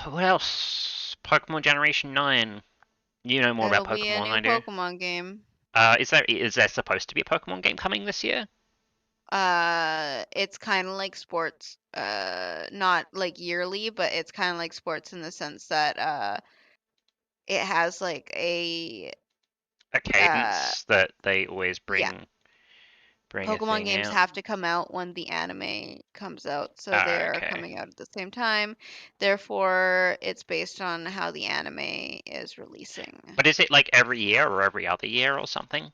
What else? Pokemon Generation 9. You know more about Pokemon, It'll be a new Pokemon game. Is there supposed to be a Pokemon game coming this year? It's kind of like sports. Not like yearly, but it's kind of like sports in the sense that it has like a cadence that they always bring Pokemon games out. have to come out when the anime comes out, so they are coming out at the same time. Therefore, it's based on how the anime is releasing. But is it like every year or every other year or something?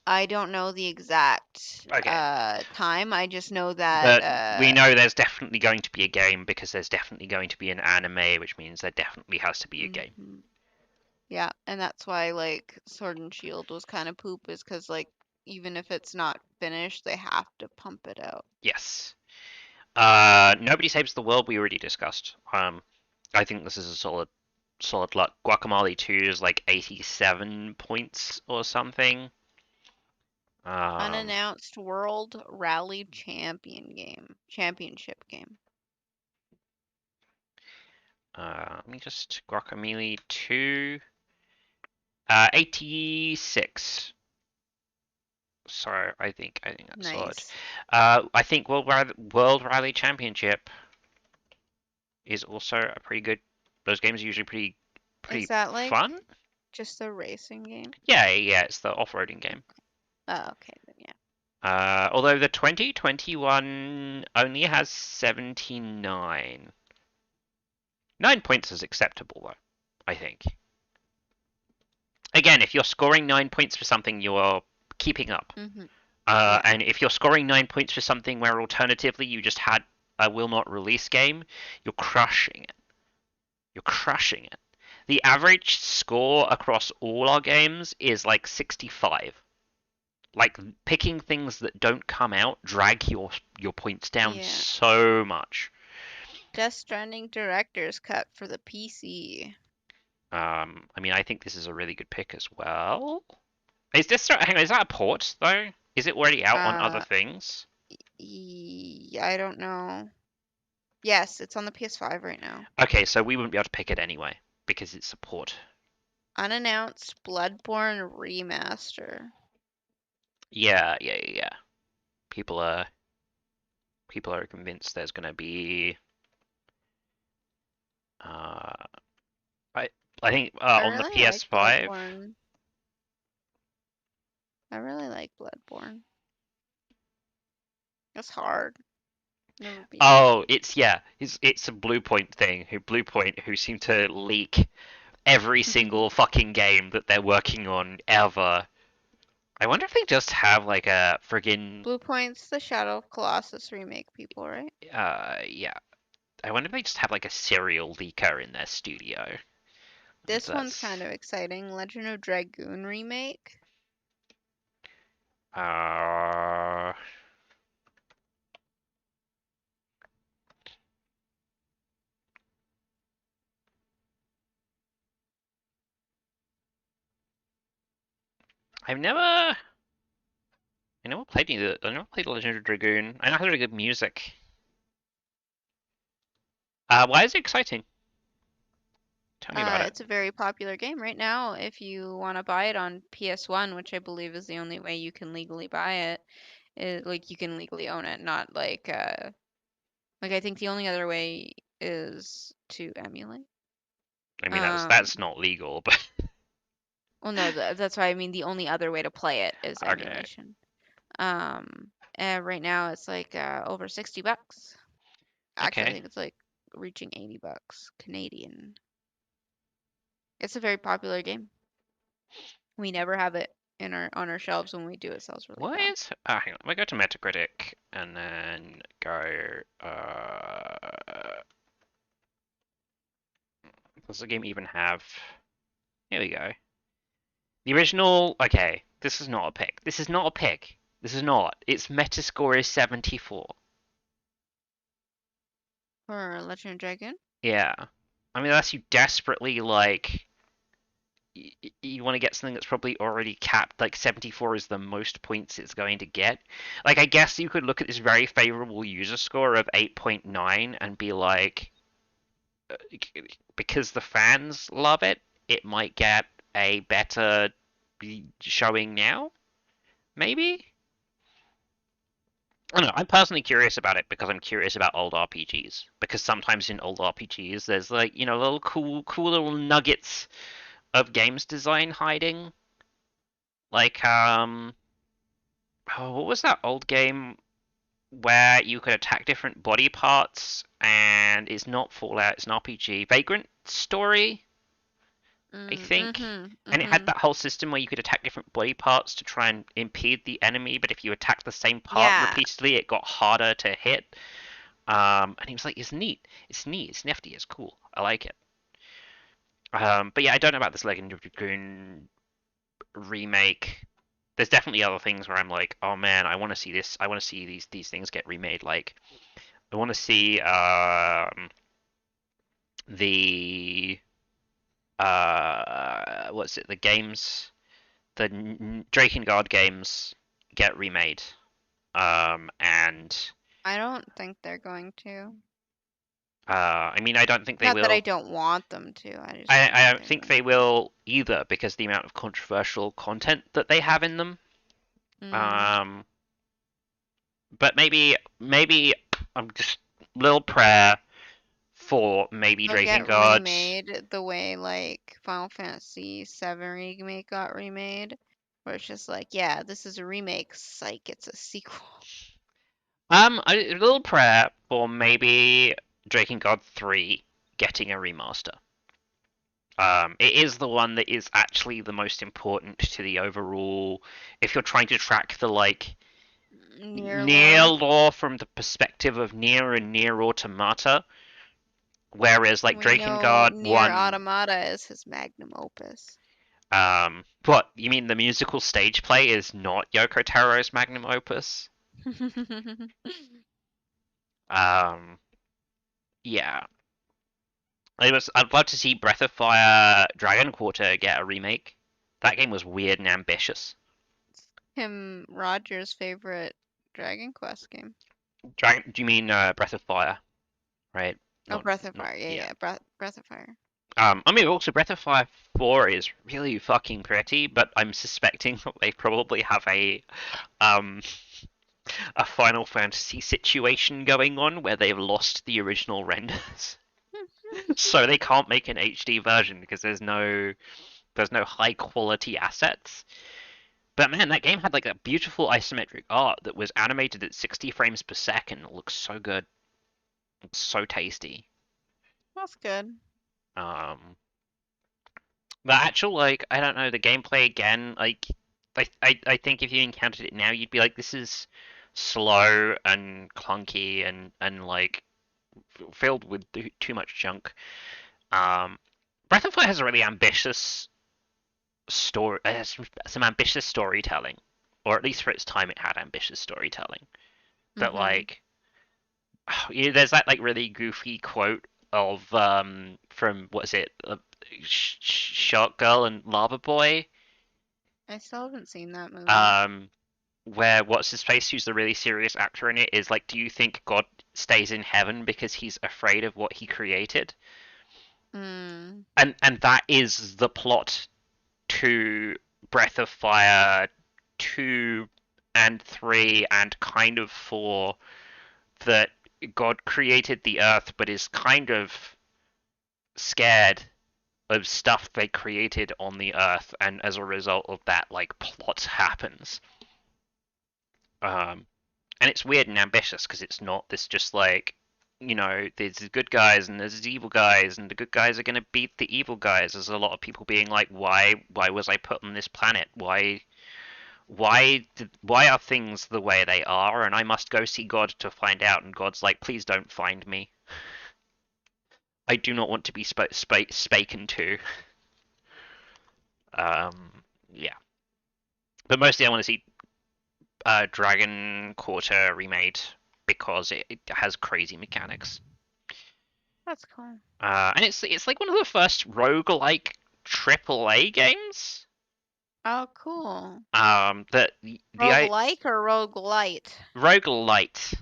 I don't know the exact time. I just know that. But we know there's definitely going to be a game because there's definitely going to be an anime, which means there definitely has to be a game. Yeah, and that's why like Sword and Shield was kind of poop, is because like even if it's not finished, they have to pump it out. Yes. Nobody Saves the World we already discussed. I think this is a solid luck. Guacamole 2 is like 87 points or something. Unannounced World Rally Championship game. Let me just Guacamole 2. 86. So I think that's solid. I think World Rally Championship is also a pretty good. Those games are usually pretty Is that like fun. Just a racing game? Yeah, it's the off-roading game. Oh, okay, then yeah. Although the 2021 only has 79. 9 points is acceptable though, I think. Again, if you're scoring 9 points for something, you're keeping up. And if you're scoring 9 points for something where alternatively you just had a will not release game, you're crushing it. You're crushing it. The average score across all our games is like 65. Like, picking things that don't come out drag your points down so much. Death Stranding Director's Cut for the PC. I mean, I think this is a really good pick as well. Is that a port though? Is it already out on other things? I don't know. Yes, it's on the PS5 right now. Okay, so we wouldn't be able to pick it anyway because it's a port. Unannounced Bloodborne Remaster. Yeah. People are convinced there's gonna be. I think on the PS5. I really like Bloodborne. It's hard. Oh, it's a Bluepoint thing. Who seem to leak every single fucking game that they're working on ever. I wonder if they just have like a friggin' Bluepoint's the Shadow of Colossus remake people, right? Yeah. I wonder if they just have like a serial leaker in their studio. This one's kind of exciting. Legend of Dragoon remake. I never played either. I never played Legend of Dragoon. I know how to do good music. Why is it exciting? Tell me about it. It's a very popular game right now. If you want to buy it on PS1, which I believe is the only way you can legally buy it, like you can legally own it, not like I think the only other way is to emulate. I mean, that's not legal, but Well, no, that's why I mean the only other way to play it is okay. emulation. And right now it's like over $60. Actually, I Okay. think it's like reaching $80 Canadian. It's a very popular game. We never have it on our shelves. When we do, it sells really What well. is? Hang on. Let me go to Metacritic and then go. Does the game even have? Here we go. The original. Okay, this is not a pick. This is not a pick. This is not. Its Metascore is 74. For Legend of Dragoon? Yeah. I mean, unless you desperately like. You want to get something that's probably already capped, like 74 is the most points it's going to get. Like, I guess you could look at this very favorable user score of 8.9 and be like, because the fans love it, it might get a better showing now? Maybe? I don't know. I'm personally curious about it because I'm curious about old RPGs. Because sometimes in old RPGs, there's like, little cool little nuggets of games design hiding. Like, what was that old game where you could attack different body parts and it's not Fallout, it's an RPG. Vagrant Story, I think. And it had that whole system where you could attack different body parts to try and impede the enemy, but if you attacked the same part Yeah. repeatedly, it got harder to hit. And he was like, it's neat, it's nifty, it's cool, I like it. But yeah, I don't know about this Legend of Dragoon remake. There's definitely other things where I'm like, oh man, I want to see this. I want to see these things get remade. Like, I want to see the what's it? The games, the Drakengard games get remade. And I don't think they're going to. I mean, I don't think they Not will. that I don't want them to. I don't think they will either because the amount of controversial content that they have in them. But maybe I'm just little prayer for maybe They'll get Drakengard. remade the way like Final Fantasy VII Remake got remade, where it's just like, yeah, this is a remake. Psych, it's a sequel. A little prayer for maybe Drakengard 3 getting a remaster. It is the one that is actually the most important to the overall. If you're trying to track the like Nier lore from the perspective of Nier and Nier Automata, whereas like Drakengard Nier 1. Automata is his magnum opus. What you mean? The musical stage play is not Yoko Taro's magnum opus? Yeah. I'd love to see Breath of Fire Dragon Quarter get a remake. That game was weird and ambitious. Him, Roger's favorite Dragon Quest game. Do you mean Breath of Fire? Right? Breath of Fire. Yeah. Breath of Fire. I mean, also Breath of Fire 4 is really fucking pretty, but I'm suspecting that they probably have a Final Fantasy situation going on where they've lost the original renders. So they can't make an HD version because there's no high quality assets. But man, that game had like a beautiful isometric art that was animated at 60 frames per second. It looks so good. It's so tasty. That's good. The actual like I don't know, the gameplay again, like I think if you encountered it now you'd be like, this is slow and clunky and like filled with too much junk. Breath of Fire has a really ambitious story, some ambitious storytelling, or at least for its time, it had ambitious storytelling. That like, there's that like really goofy quote of from what is it, Shark Girl and Lava Boy, I still haven't seen that movie. Where what's his face, who's the really serious actor in it, is like, do you think God stays in heaven because he's afraid of what he created? Mm. And that is the plot to Breath of Fire 2 and 3 and kind of 4, that God created the Earth but is kind of scared of stuff they created on the Earth, and as a result of that, like, plot happens. And it's weird and ambitious because it's not this just like, you know, there's the good guys and there's the evil guys, and the good guys are gonna beat the evil guys. There's a lot of people being like, why was I put on this planet? Why are things the way they are? And I must go see God to find out. And God's like, please don't find me. I do not want to be spaken to. Yeah. But mostly I want to see Dragon Quarter remade because it has crazy mechanics. That's cool. And it's like one of the first roguelike AAA games. Oh, cool. That roguelike or roguelite? Roguelite.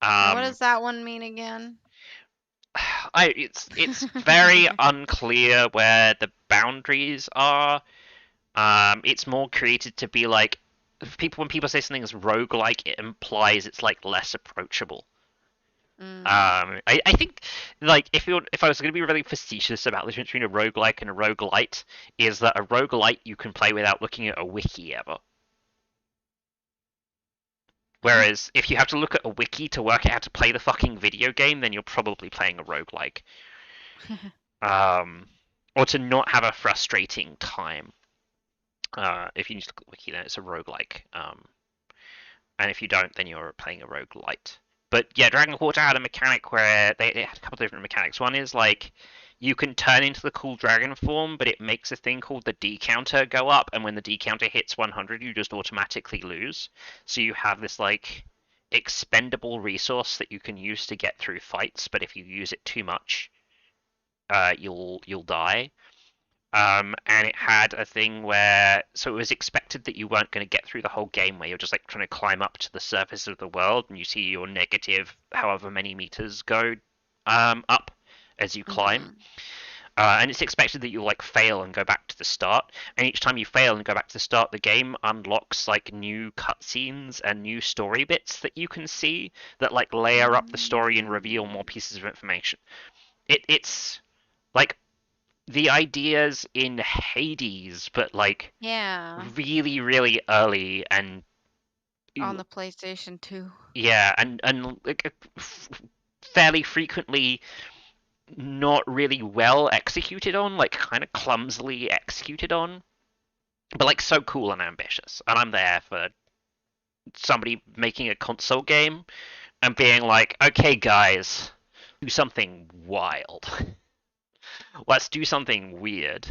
What does that one mean again? It's very unclear where the boundaries are. It's more created to be like, when people say something is roguelike, it implies it's like less approachable. I think, like, if I was going to be really facetious about the difference between a roguelike and a roguelite, is that a roguelite you can play without looking at a wiki ever. Whereas if you have to look at a wiki to work out how to play the fucking video game, then you're probably playing a roguelike. Or to not have a frustrating time. If you need to look at the wiki, then it's a roguelike. And if you don't, then you're playing a roguelite. But yeah, Dragon Quarter had a mechanic where they had a couple of different mechanics. One is like, you can turn into the cool dragon form, but it makes a thing called the D counter go up, and when the D counter hits 100, you just automatically lose. So you have this like expendable resource that you can use to get through fights, but if you use it too much, you'll die. And it had a thing where, so it was expected that you weren't going to get through the whole game where you're just like trying to climb up to the surface of the world, and you see your negative however many meters go up as you climb. And it's expected that you'll like fail and go back to the start, and each time you fail and go back to the start, the game unlocks like new cutscenes and new story bits that you can see that like layer up the story and reveal more pieces of information. It's like the ideas in Hades, but like really, really early and on the PlayStation 2. Yeah, and like fairly frequently not really well executed on, like kind of clumsily executed on, but like so cool and ambitious. And I'm there for somebody making a console game and being like, okay, guys, do something wild. Let's do something weird.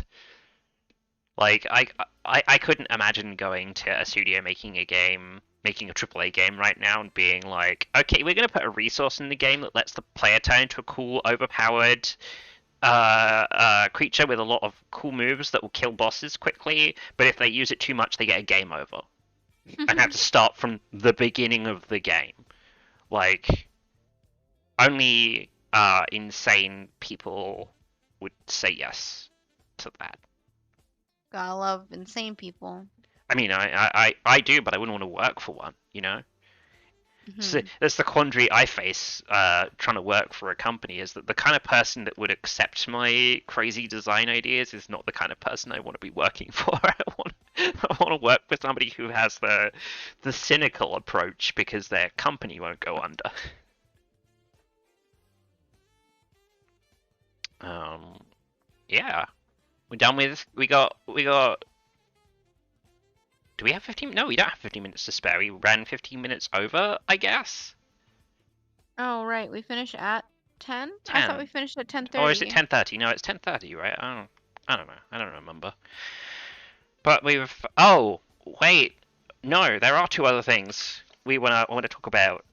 Like, I couldn't imagine going to a studio making a AAA game right now and being like, okay, we're going to put a resource in the game that lets the player turn into a cool, overpowered creature with a lot of cool moves that will kill bosses quickly, but if they use it too much, they get a game over. And have to start from the beginning of the game. Like, only insane people would say yes to that. Gotta love insane people. I mean, I do, but I wouldn't want to work for one, you know? So that's the quandary I face trying to work for a company, is that the kind of person that would accept my crazy design ideas is not the kind of person I want to be working for. I want to work with somebody who has the cynical approach because their company won't go under. Yeah. We're done with... We got... Do we have 15? No, we don't have 15 minutes to spare. We ran 15 minutes over, I guess. Oh, right. We finished at 10? I thought we finished at 10:30. Or is it 10:30? No, it's 10:30, right? I don't know. I don't remember. But we've... Oh, wait. No, there are two other things we want to talk about.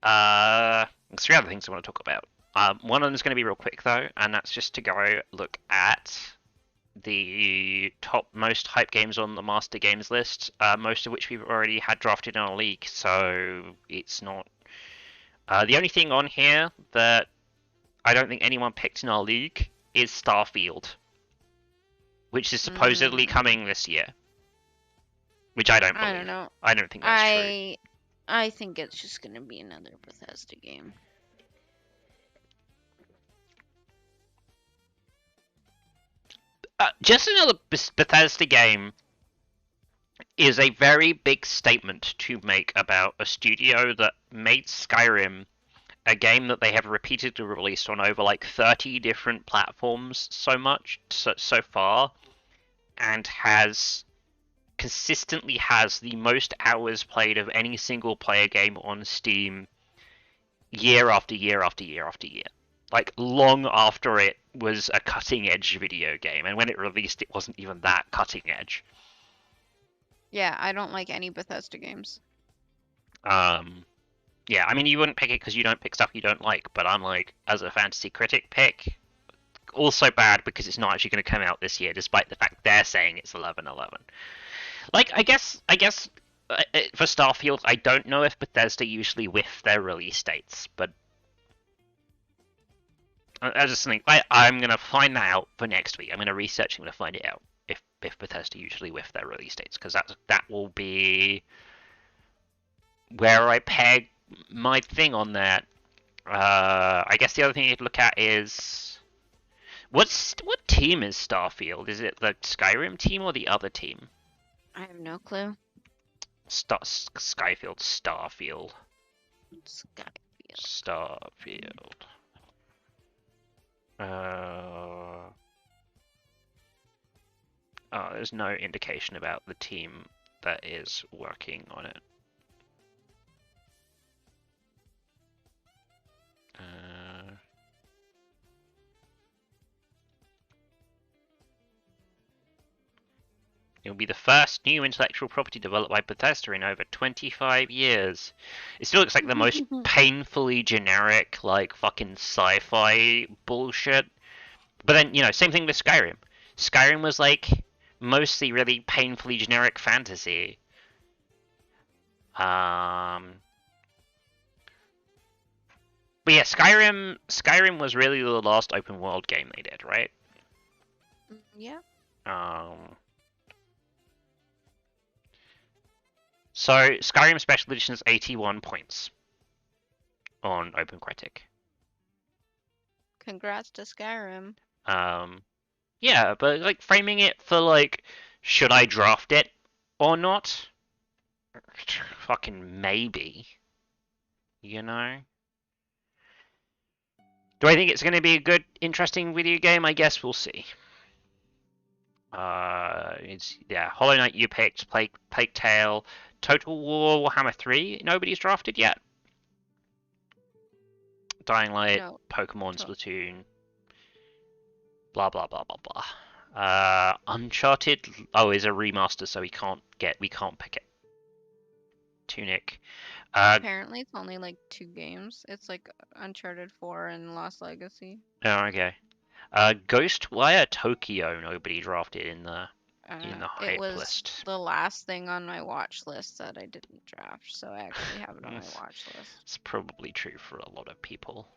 There's three other things I want to talk about. One of them is going to be real quick, though, and that's just to go look at the top most hype games on the Master Games list, most of which we've already had drafted in our league, so it's not... the only thing on here that I don't think anyone picked in our league is Starfield, which is supposedly coming this year. Which I don't believe. I don't know. I don't think that's true. I think it's just gonna be another Bethesda game. Just another Bethesda game is a very big statement to make about a studio that made Skyrim, a game that they have repeatedly released on over like 30 different platforms so far, and consistently has the most hours played of any single player game on Steam year after year after year after year. Like, long after it was a cutting-edge video game, and when it released, it wasn't even that cutting-edge. Yeah, I don't like any Bethesda games. Yeah, I mean, you wouldn't pick it because you don't pick stuff you don't like, but I'm like, as a Fantasy Critic pick, also bad because it's not actually going to come out this year, despite the fact they're saying it's 11/11. Like, I guess for Starfield, I don't know if Bethesda usually whiff their release dates, but I just think I'm going to find that out for next week. I'm going to research and I'm going to find it out if Bethesda usually whiff their release dates, because that will be where I peg my thing on that. I guess the other thing you'd look at is what team is Starfield? Is it the Skyrim team or the other team? I have no clue. Starfield. Oh, there's no indication about the team that is working on it. It will be the first new intellectual property developed by Bethesda in over 25 years. It still looks like the most painfully generic, like, fucking sci-fi bullshit. But then, you know, same thing with Skyrim. Skyrim was, like, mostly really painfully generic fantasy. But yeah, Skyrim was really the last open world game they did, right? Yeah. So Skyrim Special Edition is 81 points on OpenCritic. Congrats to Skyrim. Yeah, but like framing it for like, should I draft it or not? Fucking maybe. You know? Do I think it's going to be a good, interesting video game? I guess we'll see. Hollow Knight you picked, Plague Tale, Total War, Warhammer 3. Nobody's drafted yet. Dying Light, no. Pokemon, Splatoon. Blah blah blah blah blah. Uncharted. Oh, is a remaster, so we can't pick it. Tunic. Apparently, it's only like 2 games. It's like Uncharted 4 and Lost Legacy. Oh, okay. Ghostwire Tokyo. Nobody drafted in the hype it was list. The last thing on my watch list that I didn't draft, so I actually have it on my watch list. It's probably true for a lot of people.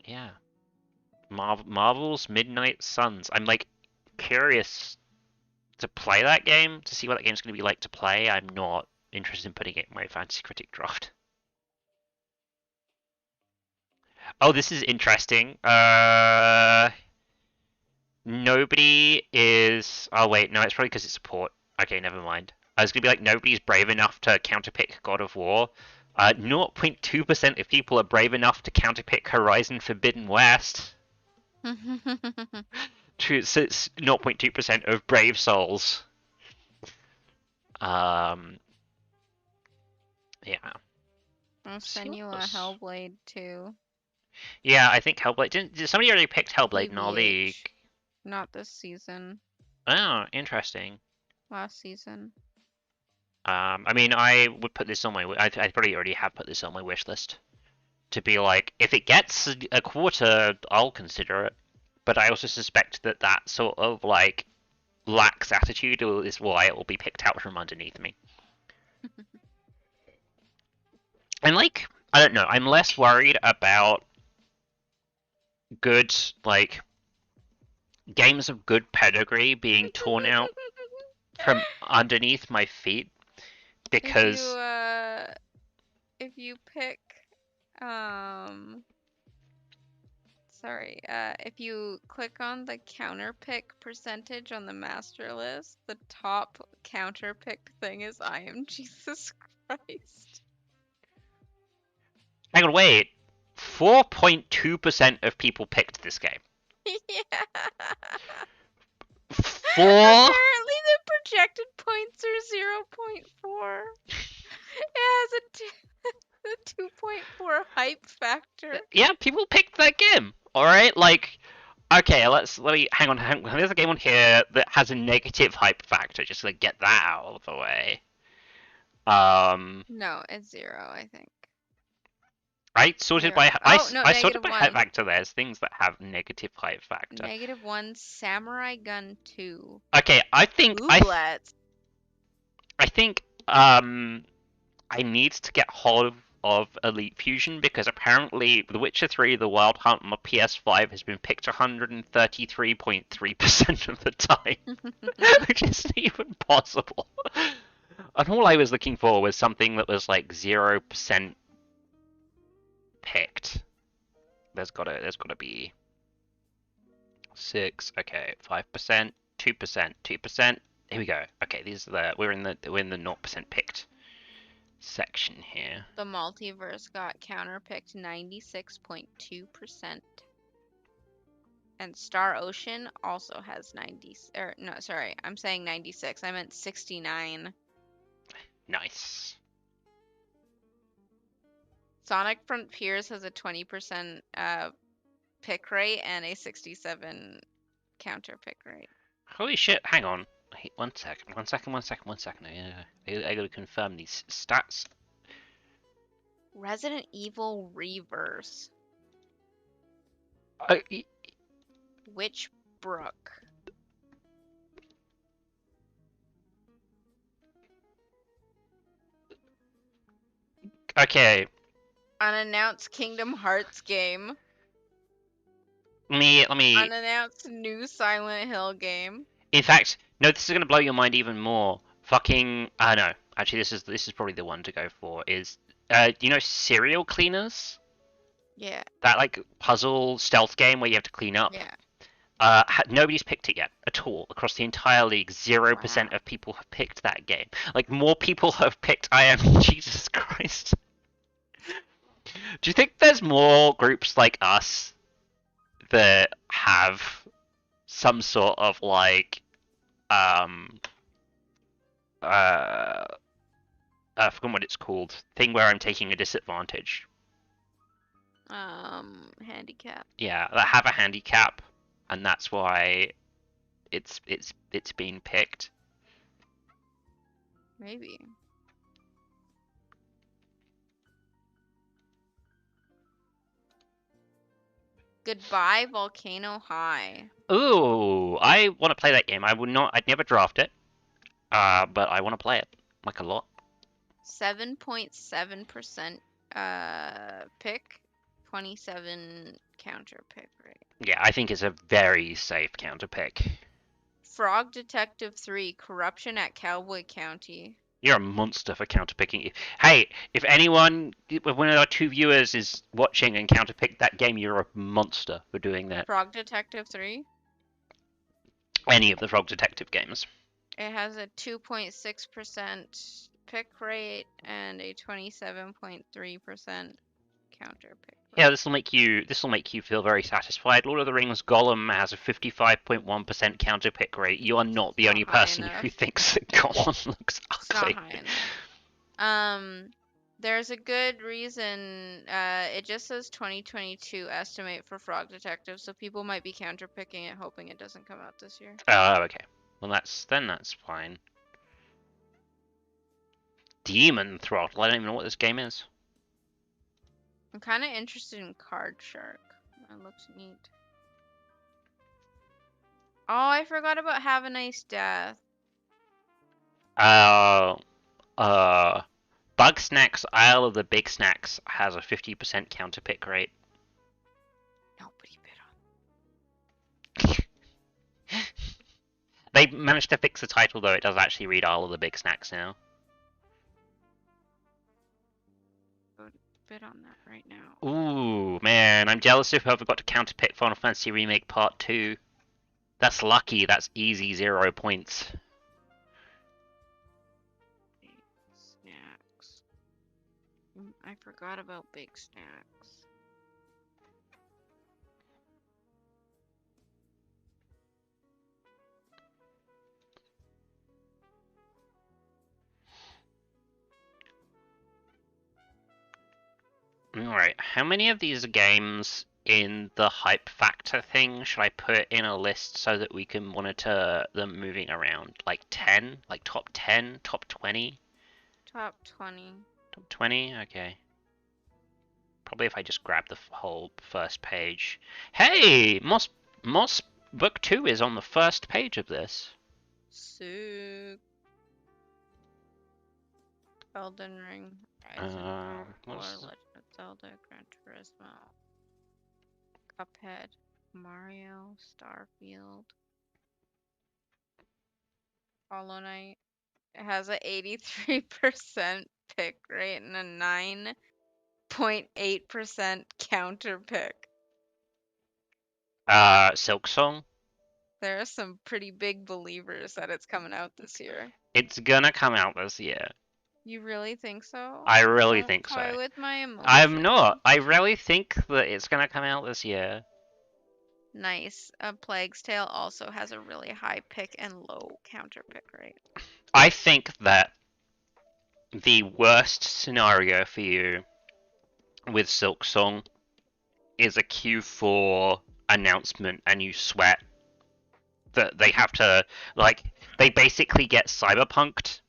Yeah. Marvel's Midnight Suns. I'm like curious to play that game, to see what that game's going to be like to play. I'm not interested in putting it in my Fantasy Critic draft. Oh, this is interesting. Nobody is... Oh, wait. No, it's probably because it's support. Okay, never mind. I was going to be like, nobody's brave enough to counterpick God of War. 0.2% of people are brave enough to counterpick Horizon Forbidden West. It's 0.2% of brave souls. Yeah. I'll send you a Hellblade too. Yeah, I think Hellblade... Did somebody already picked Hellblade in our league? Not this season. Oh, interesting. Last season. I mean, I would put this on my... I probably already have put this on my wish list. to be like, if it gets a quarter, I'll consider it. But I also suspect that that sort of like lax attitude is why it will be picked out from underneath me. And like, I don't know, I'm less worried about good, like, games of good pedigree being torn out from underneath my feet because if you pick if you click on the counter pick percentage on the master list, the top counter picked thing is I Am Jesus Christ. hang on, wait. 4.2% of people picked this game. Yeah. 4? Apparently the projected points are 0.4. It has a 2.4 hype factor. Yeah, people picked that game. Alright, like, okay, let me, hang on, there's a game on here that has a negative hype factor, just to get that out of the way. No, it's 0, I think. I sorted by sorted by hype 1. factor. There's things that have negative hype factor. -1 Samurai Gun 2. Okay, I think I need to get hold of Elite Fusion because apparently The Witcher 3: The Wild Hunt on the PS5 has been picked 133.3% of the time, which isn't even possible. And all I was looking for was something that was like 0% picked. There's gotta be 6. Okay, 5%, 2%, 2%. Here we go. Okay, we're in the 0% picked section here. The Multiverse got counterpicked 96.2%. And Star Ocean also has 90. Or no, sorry, I'm saying 96. I meant 69. Nice. Sonic Frontiers has a 20% pick rate and a 67 counter pick rate. Holy shit! Hang on. Hey, one second. I gotta confirm these stats. Resident Evil Reverse. Witchbrook. Okay. Unannounced Kingdom Hearts game. Let me. Unannounced new Silent Hill game. In fact, no. This is gonna blow your mind even more. Fucking. No. Actually, this is probably the one to go for. Is you know Serial Cleaners? Yeah. That like puzzle stealth game where you have to clean up. Yeah. Nobody's picked it yet at all across the entire league. 0% of people have picked that game. Like more people have picked I Am Jesus Christ. Do you think there's more groups like us that have some sort of like I forgot what it's called, thing where I'm taking a disadvantage? Handicap. Yeah, that have a handicap, and that's why it's been picked. Maybe. Goodbye Volcano High. Ooh, I want to play that game. I'd never draft it. But I want to play it like a lot. 7.7% pick, 27 counter pick rate. Yeah, I think it's a very safe counter pick. Frog Detective 3 Corruption at Cowboy County. You're a monster for counterpicking. Hey, if one of our 2 viewers is watching and counterpicked that game, you're a monster for doing that. Frog Detective 3? Any of the Frog Detective games. It has a 2.6% pick rate and a 27.3% counter pick rate. Yeah, this will make you feel very satisfied. Lord of the Rings Gollum has a 55.1% counter pick rate. You are not the only person who thinks that Gollum looks ugly. It's not high enough. There's a good reason. It just says 2022 estimate for Frog Detective, so people might be counter picking it, hoping it doesn't come out this year. Oh, okay. Well, that's fine. Demon Throttle. I don't even know what this game is. I'm kind of interested in Card Shark. That looks neat. Oh, I forgot about Have a Nice Death. Bug Snacks Isle of the Big Snacks has a 50% counter pick rate. Nobody bid on. They managed to fix the title though, it does actually read Isle of the Big Snacks now. Bid on that right now. Ooh, man, I'm jealous of whoever got to counter pick Final Fantasy Remake Part 2. That's lucky, that's easy 0 points. Big Snacks. I forgot about Big Snacks. Alright, how many of these games in the hype factor thing should I put in a list so that we can monitor them moving around? Like 10? Like top 10? Top 20? Top 20. Top 20? Okay. Probably if I just grab the whole first page. Hey! Moss Book 2 is on the first page of this. Sick. Elden Ring. Horizon, Legend of Zelda, Gran Turismo, Cuphead, Mario, Starfield, Hollow Knight. It has a 83% pick rate and a 9.8% counter pick. Silksong? There are some pretty big believers that it's coming out this year. It's gonna come out this year. You really think so? I really Don't think toy so. with my emotions. I'm not. I really think that it's gonna come out this year. Nice. A Plague's Tale also has a really high pick and low counter pick rate. I think that the worst scenario for you with Silksong is a Q4 announcement and you sweat that they have to, like, they basically get cyberpunked.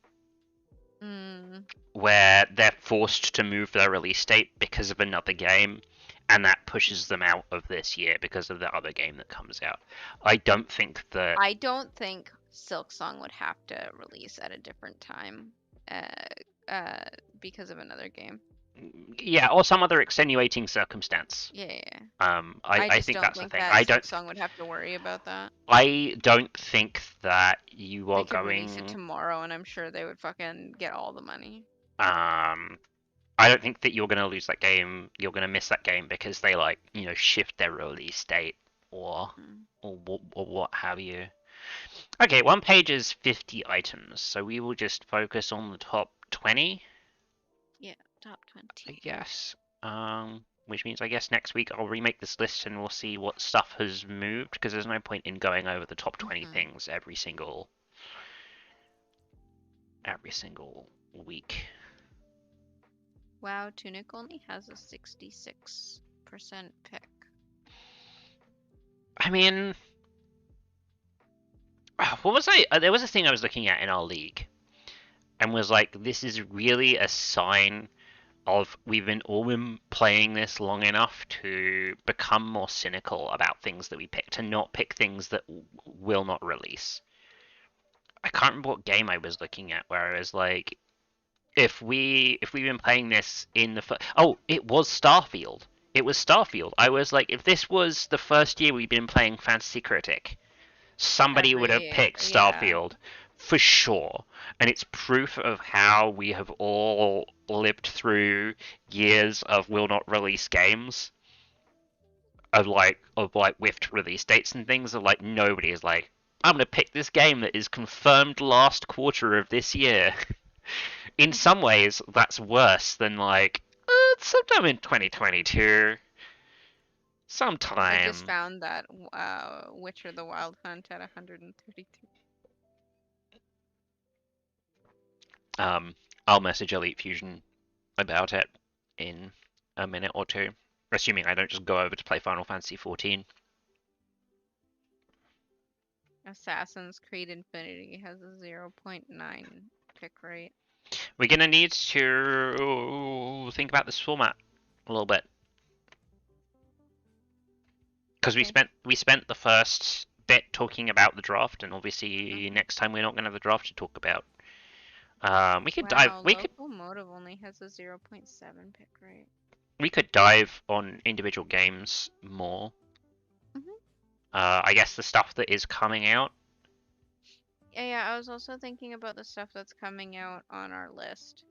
Where they're forced to move their release date because of another game, and that pushes them out of this year because of the other game that comes out. I don't think Silksong would have to release at a different time because of another game. Yeah, or some other extenuating circumstance. Yeah. I think that's the thing. Silksong would have to worry about that. I don't think that you are they could release it tomorrow, and I'm sure they would fucking get all the money. I don't think that you're gonna lose that game. You're gonna miss that game because they shift their release date or what have you. Okay, one page is 50 items, so we will just focus on the top 20. Yeah, top 20. I guess. Which means I guess next week I'll remake this list and we'll see what stuff has moved because there's no point in going over the top 20 things every single week. Wow, Tunic only has a 66% pick. I mean, what was there was a thing I was looking at in our league and was like, this is really a sign of we've all been playing this long enough to become more cynical about things that we pick, to not pick things that will not release. I can't remember what game I was looking at where I was like, if we've been playing this in the it was Starfield. It was Starfield. I was like, if this was the first year we've been playing Fantasy Critic, somebody would have picked Starfield for sure. And it's proof of how we have all lived through years of will not release games, of whiffed release dates and things. Of like, nobody is like, I'm gonna pick this game that is confirmed last quarter of this year. In some ways, that's worse than sometime in 2022. Sometime. I just found that Witcher the Wild Hunt at 133. I'll message Elite Fusion about it in a minute or two, assuming I don't just go over to play Final Fantasy XIV. Assassin's Creed Infinity has a 0.9 pick rate. We're gonna need to think about this format a little bit. Because we spent the first bit talking about the draft, and obviously next time we're not going to have the draft to talk about. We could dive. Locomotive only has a 0.7 pick rate. We could dive on individual games more. I guess the stuff that is coming out. Yeah, I was also thinking about the stuff that's coming out on our list.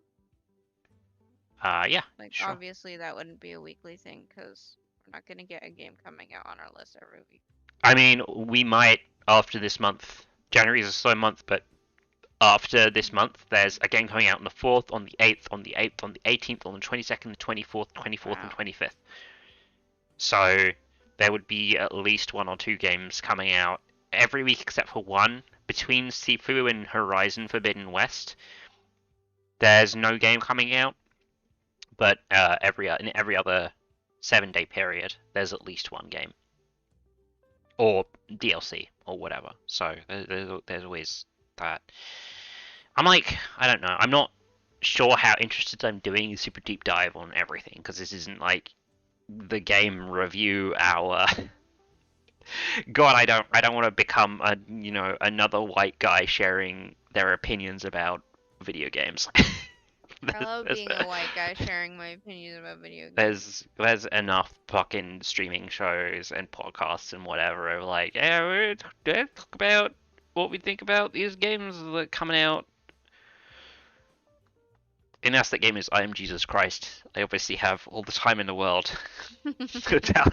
Yeah. Like, sure. obviously that wouldn't be a weekly thing, because we're not going to get a game coming out on our list every week. I mean, we might after this month. January is a slow month, but after this month, there's a game coming out on the 4th, on the 8th, on the 8th, on the 18th, on the 22nd, the 24th, 24th, and 25th. So there would be at least 1 or 2 games coming out every week except for one. Between Sifu and Horizon Forbidden West, there's no game coming out, but in every other 7-day period, there's at least one game. Or DLC, or whatever. So there's always that. I'm like, I don't know. I'm not sure how interested I'm doing a super deep dive on everything, because this isn't like the game review hour. God, I don't want to become another white guy sharing their opinions about video games. I love being a white guy sharing my opinions about video games. There's enough fucking streaming shows and podcasts and whatever. Like, yeah, we're talk about what we think about these games that are coming out. And that's that game is I Am Jesus Christ. I obviously have all the time in the world to talk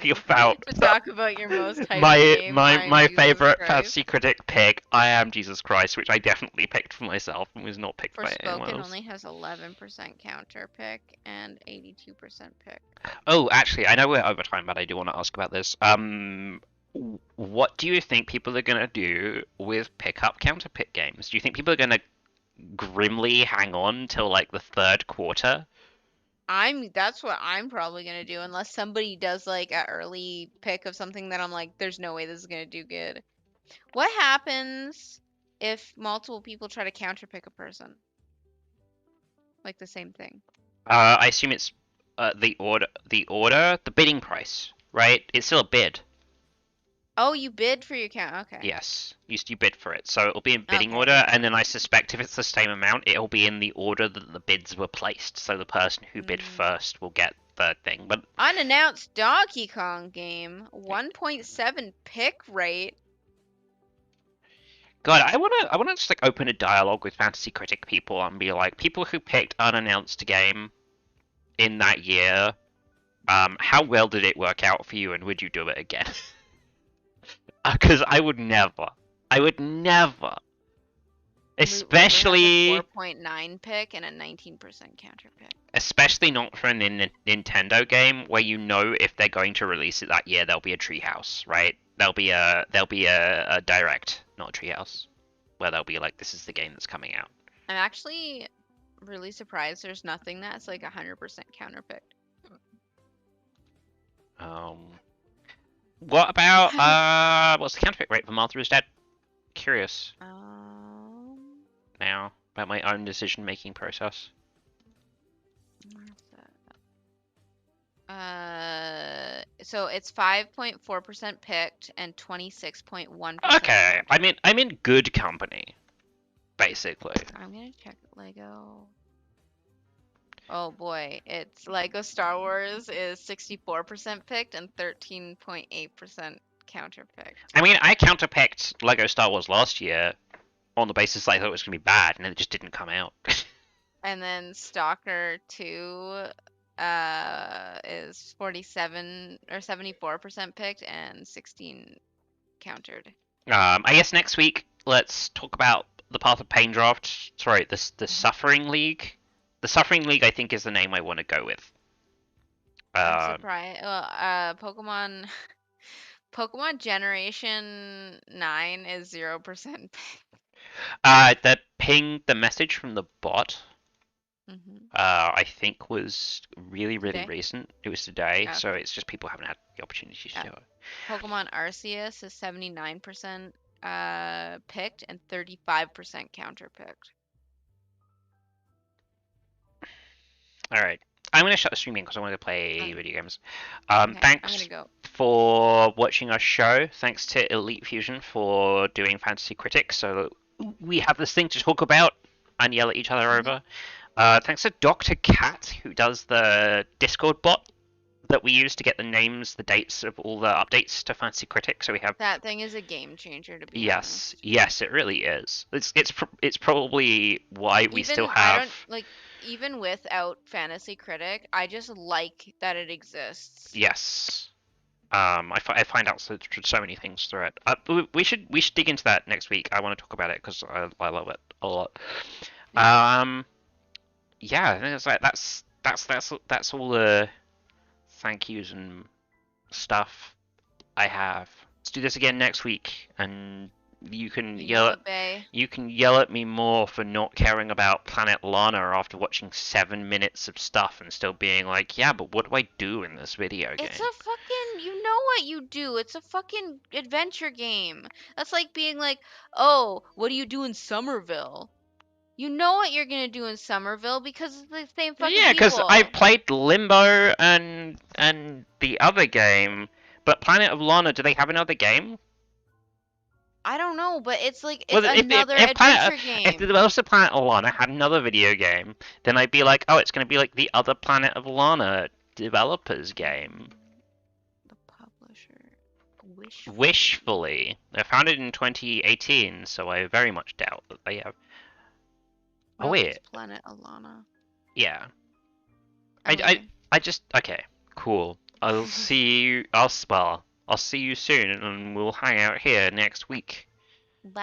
about your most hyped game, my favorite Fantasy Critic pick, I Am Jesus Christ, which I definitely picked for myself and was not picked by anyone else. only has 11% counter pick and 82% pick. Oh, actually, I know we're over time, but I do want to ask about this. What do you think people are gonna do with pickup counter pick games? Do you think people are gonna grimly hang on till like the 3rd quarter? That's what I'm probably gonna do, unless somebody does like an early pick of something that I'm like, there's no way this is gonna do good. What happens if multiple people try to counter pick a person? Like the same thing. I assume it's the bidding price, right? It's still a bid. Oh, you bid for your count. Okay. Yes, you bid for it, so it'll be in bidding order, and then I suspect if it's the same amount, it'll be in the order that the bids were placed. So the person who bid first will get the thing. But unannounced Donkey Kong game, 1.7 pick rate. God, I wanna just like open a dialogue with Fantasy Critic people and be like, people who picked unannounced game in that year, how well did it work out for you, and would you do it again? Because I would never. Especially 4.9 pick and a 19% counter pick. Especially not for a Nintendo game where you know if they're going to release it that year, there'll be a treehouse, right? There'll be a direct, not a treehouse, where they'll be like, this is the game that's coming out. I'm actually really surprised there's nothing that's like 100% counter picked. What about what's the counterpick rate for Martha is Dead? Curious. Now about my own decision-making process. So it's 5.4% picked and 26.1%. Okay, I'm in good company, basically. I'm gonna check Lego. Oh boy, it's Lego Star Wars is 64% picked and 13.8% counterpicked. I mean, I counterpicked Lego Star Wars last year on the basis that I thought it was going to be bad, and it just didn't come out. And then Stalker 2 is 47 or 74% picked and 16 countered. I guess next week let's talk about the Path of Pain draft. Sorry, the Suffering League. The Suffering League, I think, is the name I want to go with. I'm surprised. Well, Pokemon Generation 9 is 0% That ping, the message from the bot, Mm-hmm. I think was really Today? recent. It was today, Okay. so it's just people haven't had the opportunity to do it. Pokemon Arceus is 79% picked and 35% counter picked. All right. I'm gonna shut the streaming because I want to play video games. Okay, Thanks I'm gonna go. for watching our show. Thanks to Elite Fusion for doing Fantasy Critic, so we have this thing to talk about and yell at each other over. Thanks to Dr. Cat, who does the Discord bot that we use to get the names, the dates of all the updates to Fantasy Critic. So we have that thing is a game changer, to be honest. honest. Yes, it really is. It's probably why we still have. Even without Fantasy Critic, I just like that it exists. Yes. I find out so many things through it. We should dig into that next week. I want to talk about it because I love it a lot. Yeah, I think it's like that's all the thank yous and stuff I have. Let's do this again next week, and you can yell at me more for not caring about Planet Lana after watching 7 minutes of stuff and still being like, yeah, but what do I do in this video game? It's a fucking, you know what you do. It's a fucking adventure game. That's like being like, oh, what do you do in Somerville? You know what you're gonna do in Somerville because it's the same fucking people. Yeah, because I played Limbo and the other game, but Planet of Lana, do they have another game? I don't know, but it's like another adventure game. If the developers of Planet of Lana had another video game, then I'd be like, oh, it's gonna be like the other Planet of Lana developers game. The publisher, Wishfully. They founded in 2018, so I very much doubt that they have. Oh wait. Planet Alana. Yeah. Okay. I just okay. Cool. I'll see you. I'll see you soon, and we'll hang out here next week. Bye.